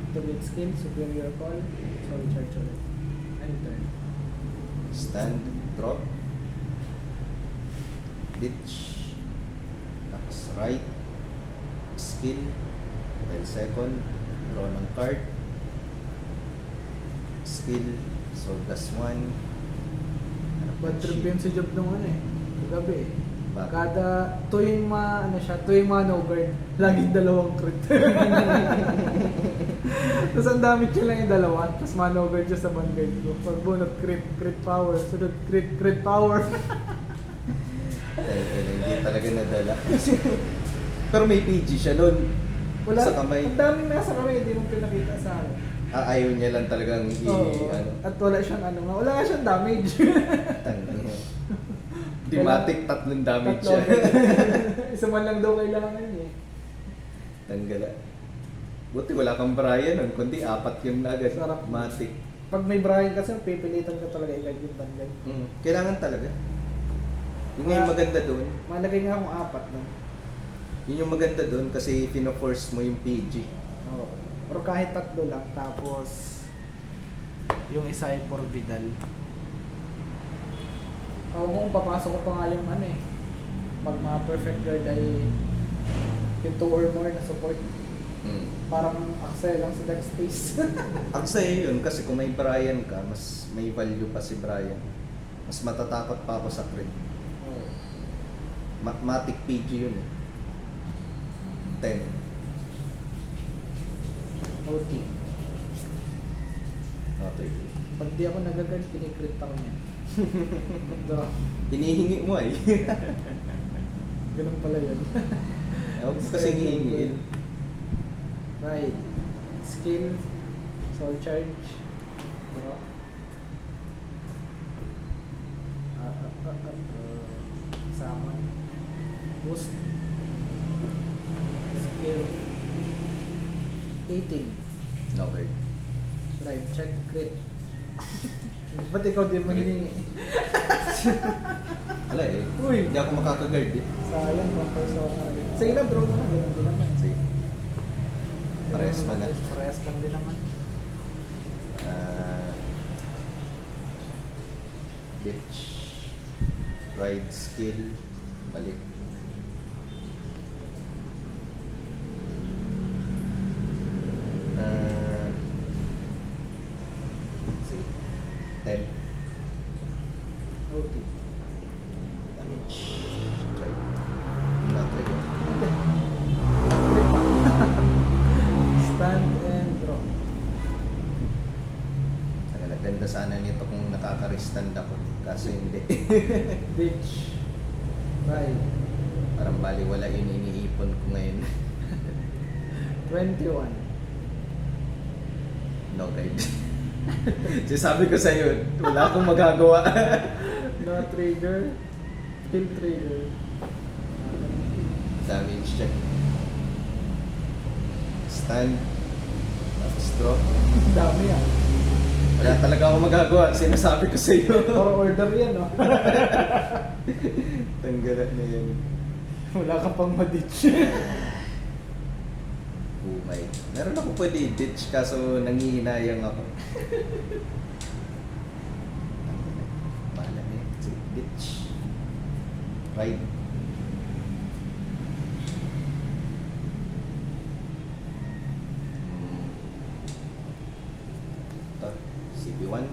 Activate skill, superior call, soul charge ulit. Enter. Stand, drop, ditch, tapos right, skill, 10 second, draw ng card, skill, so plus 1. Bad trip yun si Job nung ano eh. Gabi eh. Bakit? Kada tuwing tuwing no guard, laging dalawang crit. Tapos ang damit siya lang yung dalawa, tapos mano guard siya sa vanguard ko. Pag bunot crit power, sunod crit power. Hindi talaga nadala. Pero may PG siya doon. Wala, Sa kamay. ang daming nasa kamay, hindi mo pinakita sa akin. Ayaw niya lang talagang Oo. At wala siyang wala nga siyang damage. Dimatic, 3 damage Tatlo. siya. Isa man lang daw kailangan niya. Tanggala. Buti wala kang Brian nun, kundi 4 yun na agad. Sarap. Matic. Pag may Brian kasi, pipilitan ka talaga i-guide yung vanguard. Kailangan talaga. Yun nga yung maganda doon. Malagay nga akong 4 no? Yun yung maganda doon kasi pino-force mo yung PG. Oo. Pero kahit 3 lang, tapos yung isa ay for Vidal. Kung papasok ko pa nga yung pag mga perfect guard ay yung 2 or more na support. Parang Axel lang sa deck space. Aksaya yun kasi kung may Brian ka, mas may value pa si Brian. Mas matatakot pa ako sa crit. Oo. Matic PG yun eh. 10. OT. Okay. Pag di ako nagagad, pinikrit ako niya. Draw. Hinihingi mo eh. Ganun pala yun. Huwag mo kasi hihingin. Right. Skill. Soul charge. Draw. Summon. Boost. Skill. 18. No card. Drive check. Crit. Ba't ikaw di mo hiningi? Wala eh. Uy! Hindi ako makaka-guard eh. Sayang, one persona. Sige na, draw mo na. Ganun din naman. Sige. Parehas pa na. Parehas lang din naman. Bitch. Ride skill. Balik. Sige. 10. OT. Damage. Try. Not try ko. Stand and draw. Saka naganda sana nito kung nakaka-restand ako. Kaso hindi. Bitch. Ride. Parang baliwala yun iniipon ko ngayon. 21. No guide. Sabi ko sa'yo, wala akong magagawa. No trigger. Kill trigger. Damage check. Stand. Tapos draw. Dami ah. Wala talaga akong magagawa. Sinasabi ko sa'yo. For order yan, no? Tanggalan na yan. Wala ka pang ma-ditch. Umay. Meron ako pwede i-ditch kaso nangihinayang ako. Bahala na yun. Sige, ditch. Ride. Ito, CB1.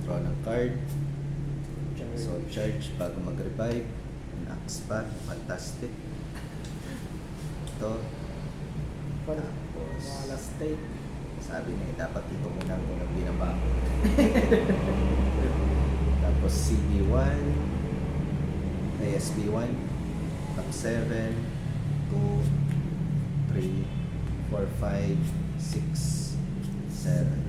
Draw ng card. So, charge bago mag-revive. Axe pa. Fantastic. Ito. Tapos, Mga last take. sabi niya, dapat ito muna ang unang binaba ko. Tapos CB1, ASB1, top 7, 2, 3, 4, 5, 6, 7.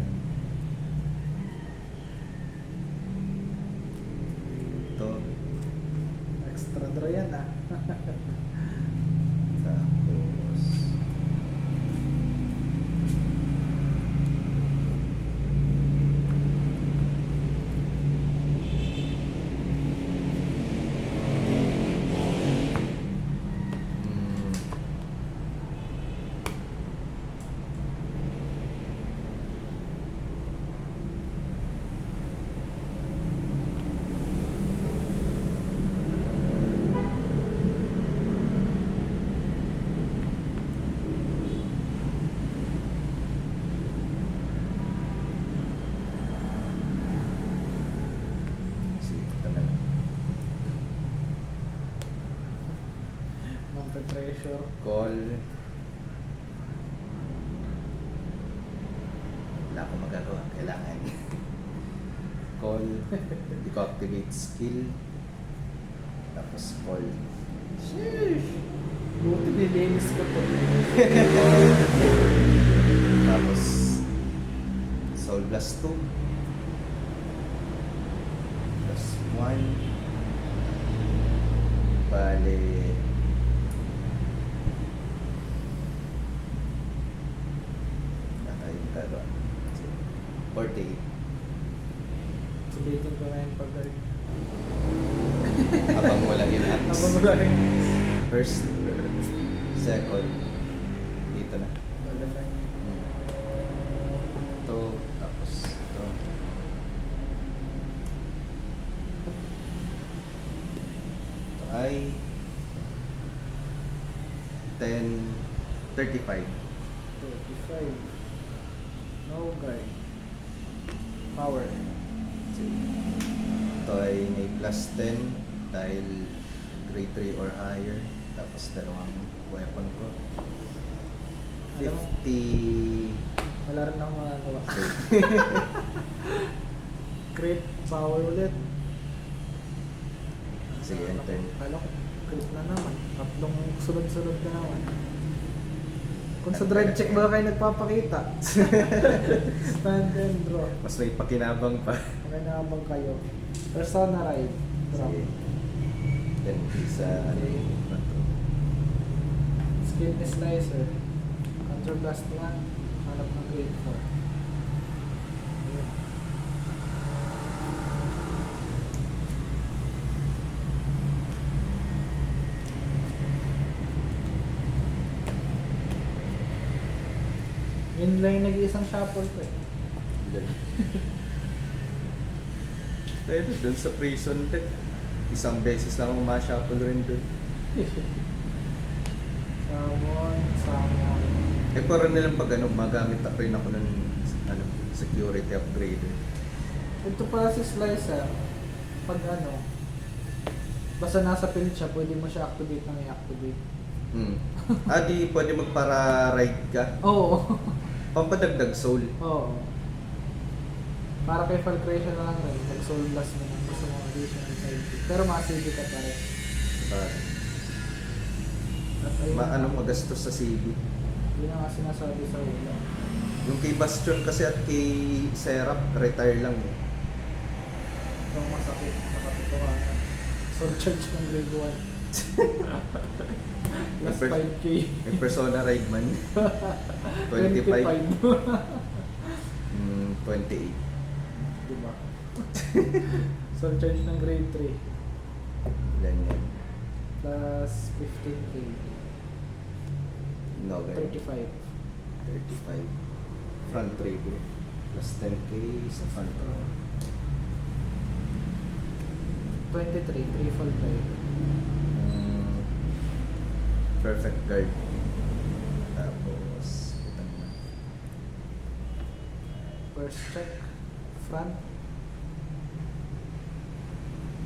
Ito, Extra draw yan ah. tapos, ito na lang. Pressure. Call. Wala akong magagawa. Kailangan. Call. Hindi ko activate skill. Tapos call. Sheesh! Buti nilinis ko to. Tapos Soul Blast 2. Plus 1. Bale. Nakayong magagawa. 48. Sulitin ko na yung pag-galing. Habang wala in-ax. Habang wala rin. First, second, dito na. Wala na. Ito, tapos ito. Ito ay 10:35. 35. No guy. Power. Ito ay may plus 10 dahil grade 3 or higher. Tapos dalawang weapon ko. Alam mo? 50. Wala rin akong magagawa. Crit. Power ulit. Sige, enter. Kala ko, crit na naman. Tatlong sunod-sunod na naman. Kung sa drive check ba kayo nagpapakita? Stand and draw. Mas may pakinabang pa. Kaya naman kayo. Persona ride. Drop. Sige. 10K sa ano Okay. yung front row. Skin slicer. Control blast 1. Hanap ng grade 4. Ayun. Yun lang yung nag-iisang shuffle ko eh. Pero dun sa prison tech, isang beses lang ako ma-shuffle rin dun. Salmon. Eh parang nilang pag ano, magamit ako rin ako ng ano, security upgrader. Ito pala si Slicer, pag ano, basta nasa pilit siya, pwede mo siya activate nang i-activate. Di pwede magpara-ride ka. Oo. Pampadagdag soul. Oo. Para kay Falcration na lang rin, mag-soul blast mo lang gusto mo additional side kick. Pero ma-CD ka pa rin. At ayun Ano na. magastos sa CB. Yun ang nga sinasabi sa ulo. Yung kay Bastion kasi at kay Serap, retire lang eh. Itong masakit, nakatotohanan. Soul charge ng grade 1. Plus 5K. May Persona ride man. 25. 28. Diba? Soul charge ng grade 3. Ilan yan? Plus 15K. No, 35. 35. Front trigger. Plus 10K sa front row. 23, triple drive. Perfect guard. Tapos, ito na. First check, front.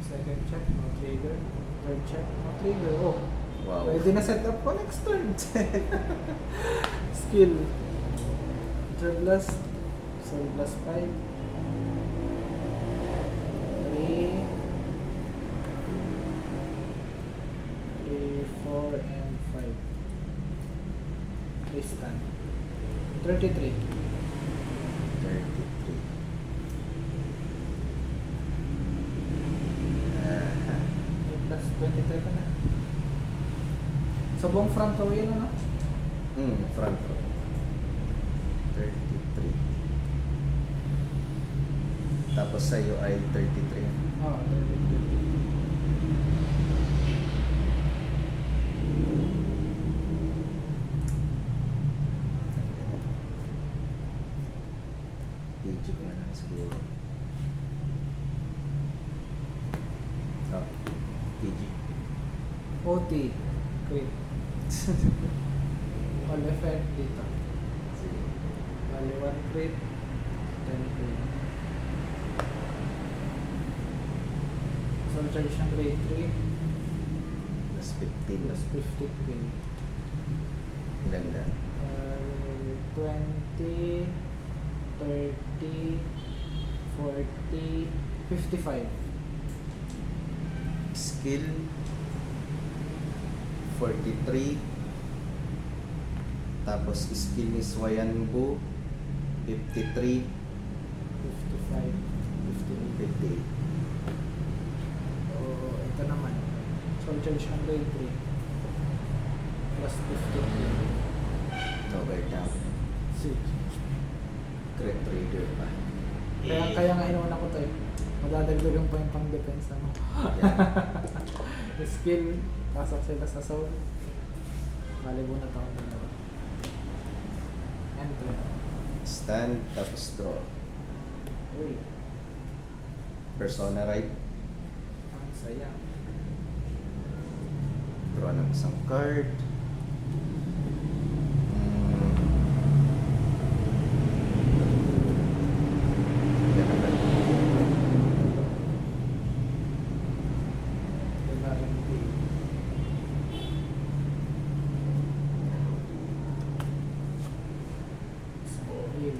Second check, no trigger. Third check, no trigger. Oh, Wow. pwede na set up ko next turn. Skill. Third blast. Soul blast 5. 3. 3, 4, and 5. Please stand. 33. 33. Ah, Plus 23 ka na. Sa buong front row yun, ano? front row. 33. Tapos sa'yo ay 33. Oo, 33. PG ko na lang siguro. Oh, PG. OT. Great. All effect dito. Sige. Bali 1 crit, 10 crit. Soul charge ng grade 3, Plus 15. plus 50 crit. Ilan na? 20, 30, 40, 55. Skill 43. Tapos skill ni Swayanbu 53. 55, 58. 58. So, ito naman. Soul charge ng grade 3. Plus 50. Okay down. 6. Crit trigger pa. Kaya nga inuuna ko to eh. Madadagdagan pa yung pang-depensa mo. Yan. Skill, pasok sila sa soul. Malibo na taon na naman. Enter. Stand, tapos draw. Uy, Persona ride. ang saya. Draw ng isang card. Yan agad. Kailangan ko eh. Skill.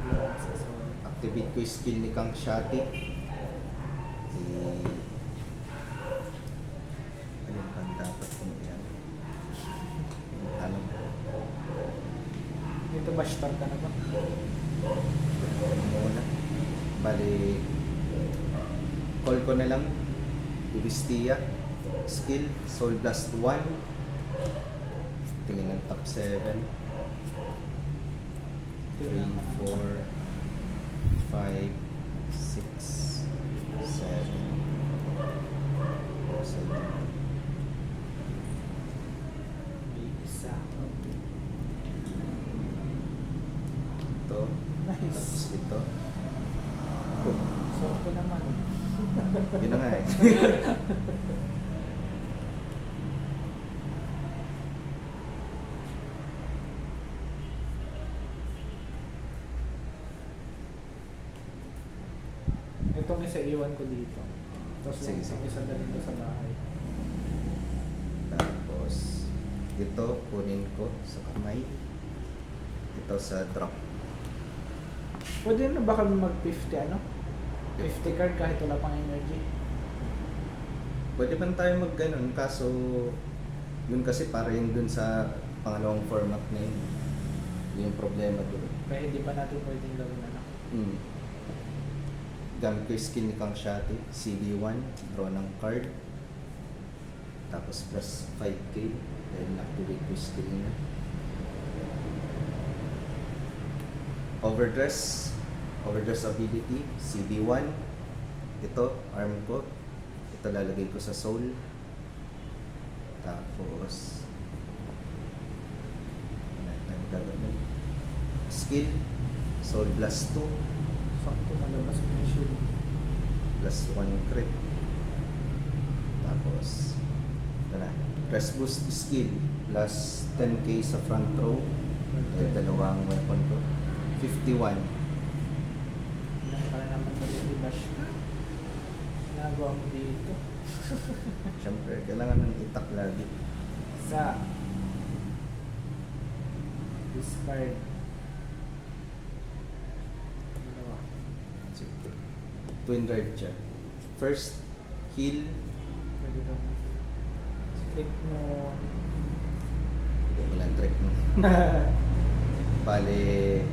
Yan sa soul. Activate ko yung skill ni Kang Shati. Anong kang dapat kung yan? Tanong ko. Dito ba start ka na ba? Muna. Bali, Call ko na lang. Uristia. Skill. Soul Blast 1. Tingin ng top 7. 3, 4, 5, 6, 7, 7. May isa. Ito. Nice. Tapos ito. Sorte naman. Yun na nga eh. Itong isa iwan ko dito. Tapos Sige, yung sige. isa dalhin ko sa bahay. Tapos ito kunin ko sa kamay. Ito sa drop. Pwede na ba kami mag 50 ano? 50 card kahit wala pang energy. Pwede man tayo mag ganun, kaso yun kasi para yun dun sa pangalawang format na yun. Yun yung problema dun. Kaya hindi pa natin pwedeng gawin ano. Hmm. Gamit ko yung skill ni Kang Shati, CD1, draw ng card. Tapos plus 5k, then activate ko yung skill niya. Overdress ability, CD1. Ito, arm ko. Ito lalagay ko sa soul. Tapos, wala tayong gagawin. Skill, soul blast 2. Sakto malabas ko yung shield. Plus 1 crit. Tapos, ito na. Press boost skill. Plus 10k sa front row. Dalawang weapon ko. 51. Ilan para naman mag-bash ka? Ginagawa mo dito. Siyempre, kailangan ng itak lagi. Sa discard. Dalawa. Sige. Twin drive siya. First, heal. Pwede daw. Click mo. Hindi mo lang trick mo. Bale,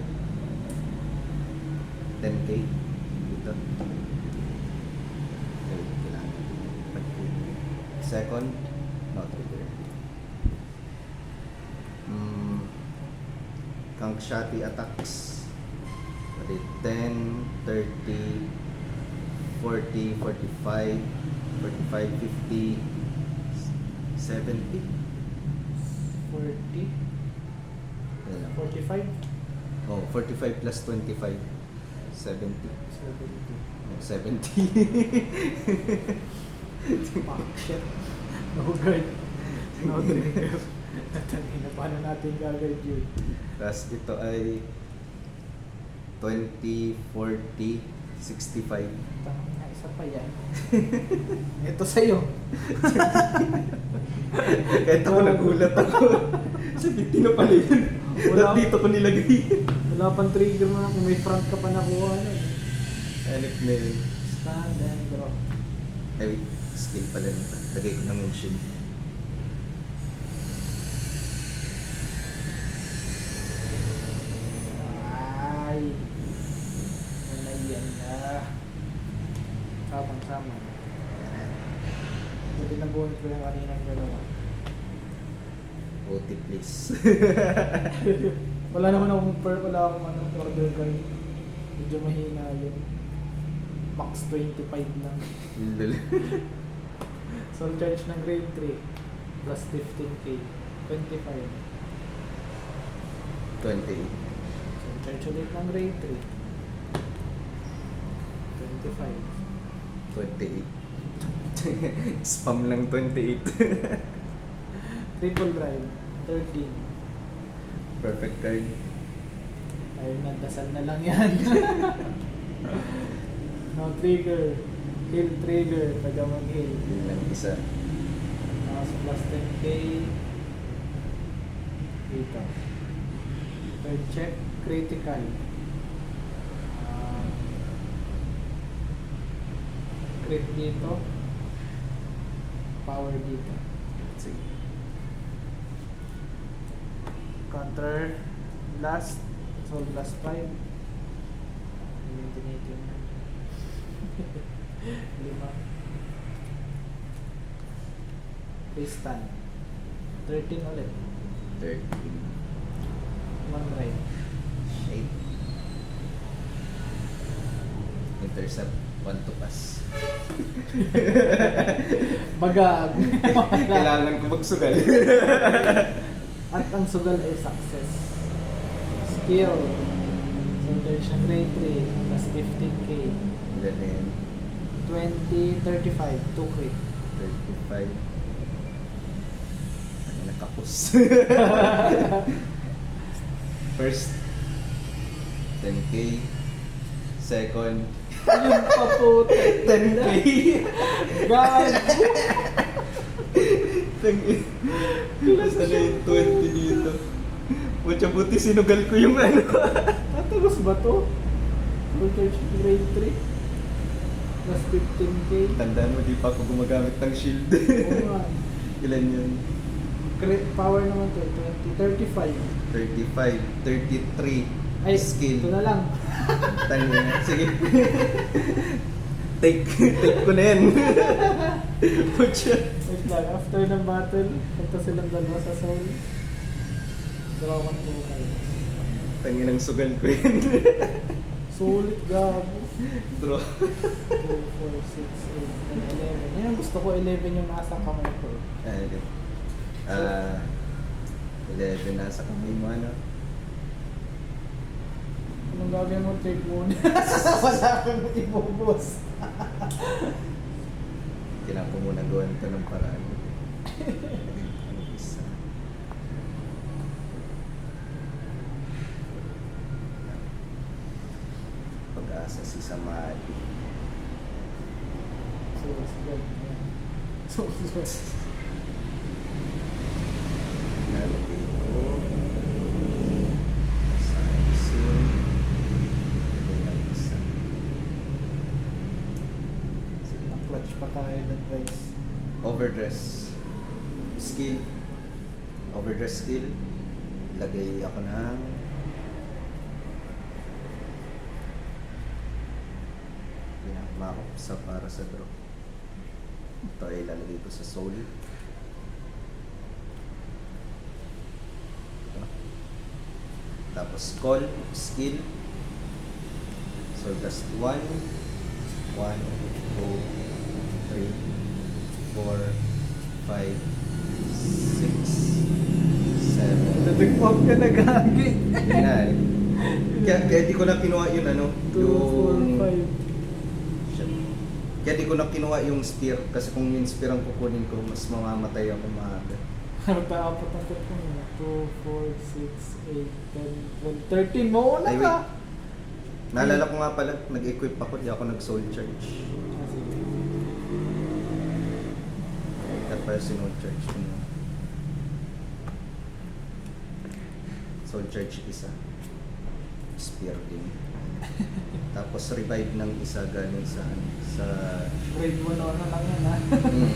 10k. Dito. Okay, kailangan. Second, no trigger. Kang Shati attacks. Bale, 10, 30, 40, 45, 45, 50, 70. 40. Ayan lang. 45. Oh, 45 plus 25. 70. 70. 70. Fuck shit. No guard. No trigger. Natanina, paano natin gagawin yun? Tapos ito ay 20, 40, 65. Tangina, isa pa yan. Ito sa'yo. Kahit ako nagulat ako. Sa 50 na pala yun. Wala. Ba't dito ko nilagay? Wala pang trigger mo na kung may front ka pa nakuha na. Hanip na yun. Stand and draw. Ay, wait. Skill pala nito. Lagay ko ng mention. Ay. Yan na. Samang-sama. Buti na buwan ko yung kaninang dalawa. OT please. Wala naman akong wala akong order guide. Medyo mahina yun. Max 25 lang. Lul. So charge ng grade 3 plus 15k. 25. 28. So charge ulit ng grade 3. 25. 28. Spam lang 28. Triple drive. 13. Perfect card. Ayun na, dasal na lang yan. No trigger. Heal trigger. Taga mag-heal. Yun lang isa. Tapos plus 10k. Dito. Third check. Critical. Crit dito. Power dito. Sige. Counter. Blast. Soul blast 5. Eliminate yun. 5. Base stand. 13 ulit. 13. 1 ride. 8. Intercept. 1 to pass. Bagag. Kailangan ko magsugal. At ang sugal ay success. Skill. So there's siya grade 3 plus 15k. Ilan na yan? 20, 35, 2 crit. 35. Ano nakapos? First, 10k. Second, Yun pa po. 10k. God. Basta na yung 20 dito. Mucha buti sinugal ko yung ano. Natagos ba to? Voltage grade 3 plus 15k. Tandaan mo, di pa ako gumagamit ng shield. Oo nga. Ilan yun? Crit power naman to, 20, 35. 35, 33. Ay, Skill. ito na lang. Tanya. Sige. take ko na yan. Pucha. Wait lang, after ng battle, punta silang dalawa sa soul. Draw 1 to kayo. Tangin ng sugal ko yan. Sulit gago. Draw. 2, 4, 6, 8, 9, 11. Yan ang gusto ko, 11 yung nasa kamay ko. Ah, 11 na sa kamay mo, ano? Anong gagawin mo, take muna? Wala kang ibubos. Kailangan ko muna gawin ito ng paraan. Isa. Pag-asa si Samadi. So, good. So, good. Nalagay ko. Sa isin. Lagay ng isa. Na-clutch pa tayo ng guys. Overdress. Skill. Overdress skill. Lagay ako ng pinakamakop sa para sa draw. Ito ay lalagay ko sa soul. Ito. Tapos call, skill. So just 1, 1, 2, 3, 4, 5, 6, 7. Nabigpog ka na gagi. Yun na eh. Kaya di ko na kinuha yun ano, 2, yung 4, 5. Shit. Kaya di ko na kinuha yung spear kasi kung yung spear ang kukunin ko, mas mamamatay ako maaga. Nagpa-apat ang trip ko muna. 2, 4, 6, 8, 10, 12, 13. Mauna Ay, ka! wait. Naalala ko nga pala, nag-equip ako, di ako nag-soul charge. Ah, sige. At pala sinol charge ko na. Soul charge isa. Spear din. Tapos revive ng isa galing sa Grade 1 or na lang yan ha. mm.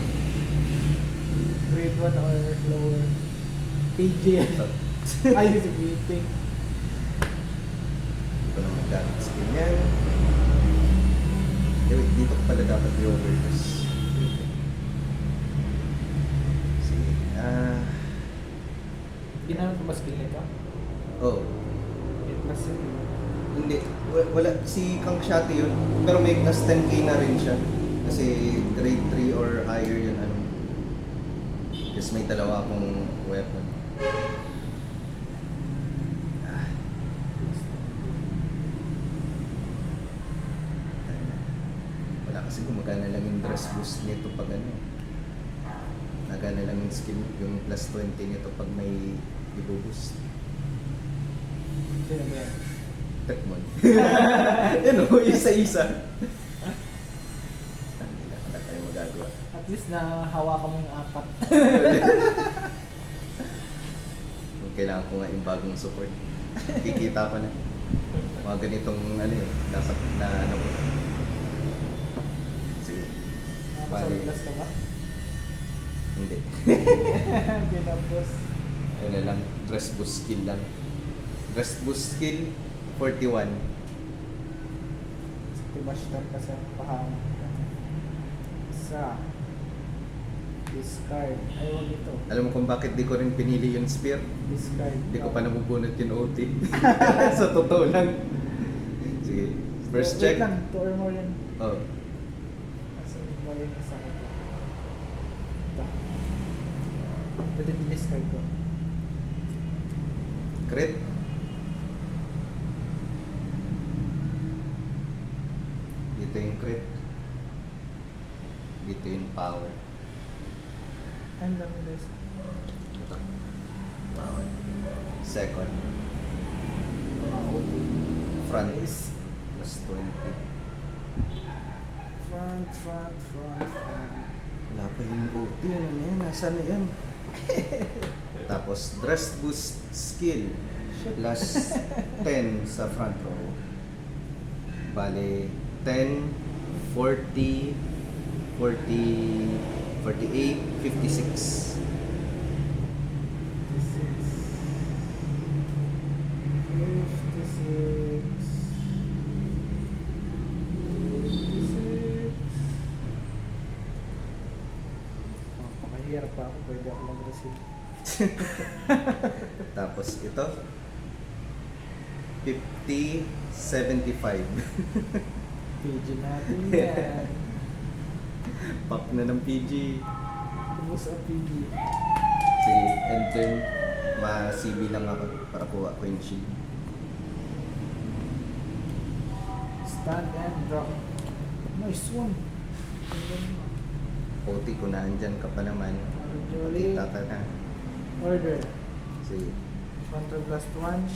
Grade 1 or lower. PG. Ay, si beating. Hindi ko na maggamit skill yan. Wait, dito ko pala dapat i-overdress. Sige. Ginamit ko ba skill nito? Oh. 8 plus yun. Hindi. Wala. Si Kang Shati yun. Pero may plus 10k na rin siya. Kasi grade 3 or higher yun. Ano. Kasi may dalawa akong weapon. Ah. Wala kasi gumagana lang yung dress boost nito pag ano. Nagana lang yung skill, yung plus 20 nito pag may i-boost. Sino ba yan? Tekmon. Yan o, isa-isa. Wala tayong magagawa. At least nahawakan mo yung 4. Kailangan ko nga yung bagong support. Kikita ko na. Mga ganitong ano eh, dapat na ano ko. Sige. Nakapasalitas ka ba? Hindi. Pinapos. Ano lang, dress boost skill lang. Dress boost skill, 41. Timash lang kasi ang pahama. Isa. Discard. Ay, wag ito. Alam mo kung bakit di ko rin pinili yung spear? Discard. Hindi ko pa nabubunot yung OT. Sa totoo lang. Sige. First Wait check. lang, 2 or more yan. Oh. Kasi more yan sa akin. Ito. Pwede discard ko. Crit. Dito yung crit. Dito yung power. Ang dami guys. Ito. Power. Second. Front is plus 20. Front. Wala pa yung OT. Ano na yan? Nasaan na yan? Tapos, dress boost skill. Plus 10 sa front row. Bale, 10, 40, 48, 56. 56. Mahirap pa ako, pwede ako mag-receive. Tapos ito, 50, 75. PG natin yan. Pop na ng PG. Ubus ang PG. Sige, and then, ma-CB lang ako para kuha ko yung shield. Stand and drop. Nice one. OT ko na, andyan ka pa naman. Julie. Kita ka na. Order. Sige. Counter blast 1.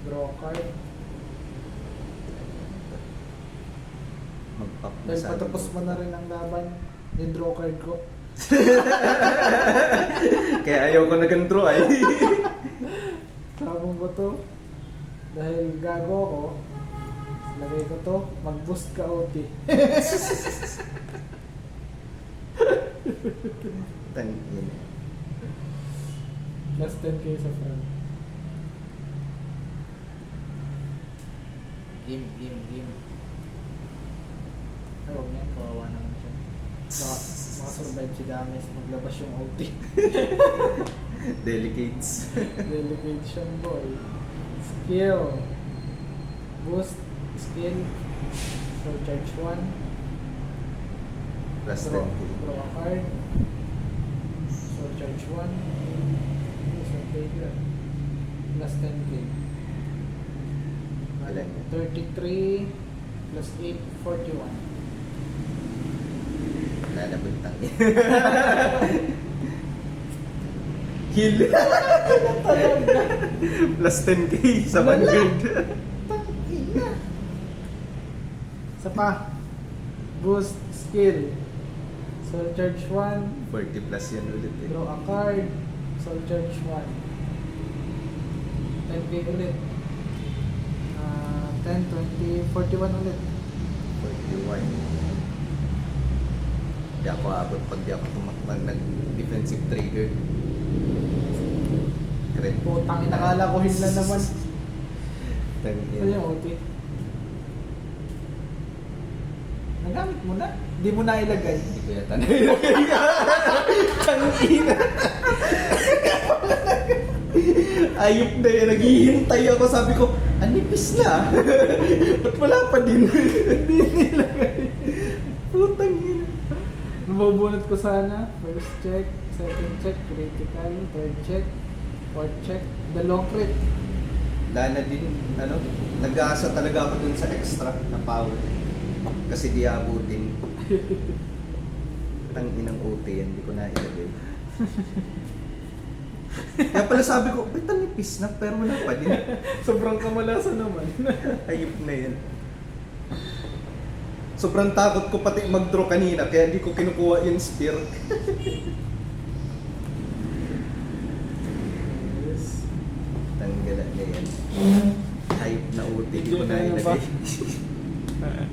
Draw card. Mag-pop na Dahil sa patapos mo na rin ang laban, yung draw card ko. Kaya ayaw ko nag-draw ay. Sabong ko to. Dahil gago ako, lagay ko to, mag-boost ka OT. Tangin. Plus 10k sa front. Game. Ay, huwag yan, kawawa naman siya. Makasurvive si Dames, maglabas yung OT. Delicates. Delegation boy. Skill. Boost. Skill. So charge 1. Plus Draw 10k. a card. So charge 1. So take that. Plus 10k. Ilan? 33 plus 8, 41. Wala na buntang. Heal. Plus 10k sa Wala. Vanguard. Isa pa. Boost skill. Soul charge 1. 40 plus yan ulit eh. Draw a card. Soul charge 1. 10k ulit. 10, 20, 41 ulit. 41. Di ako abot pag di ako tumakbang nag-defensive trigger. Crit. Putang inakala ko hila naman. Tangin. Ano yung OT? Nagamit mo na? Hindi mo na ilagay. Hindi ko yata nailagay. Tangina. Ayop na yun. Naghihintay ako. Sabi ko, anipis na. Ba't wala pa din? Hindi nilagay. Putang ina. Nabubunot ko sana. First check, second check, critical, third check, fourth check, dalawang crit. Lana din, ano, nag-aasa talaga ako dun sa extra na power. Kasi di abutin. Tanginang OT yan, hindi ko na ilagay. Kaya pala sabi ko, ba't nipis na? Pero wala pa din. Sobrang kamalasan naman. Ayop na yan. Sobrang takot ko pati mag-draw kanina, kaya di ko kinukuha yung spear. Yes. Tanggala na yan. Ayop na OT, di ko na Kaya ba? ilagay.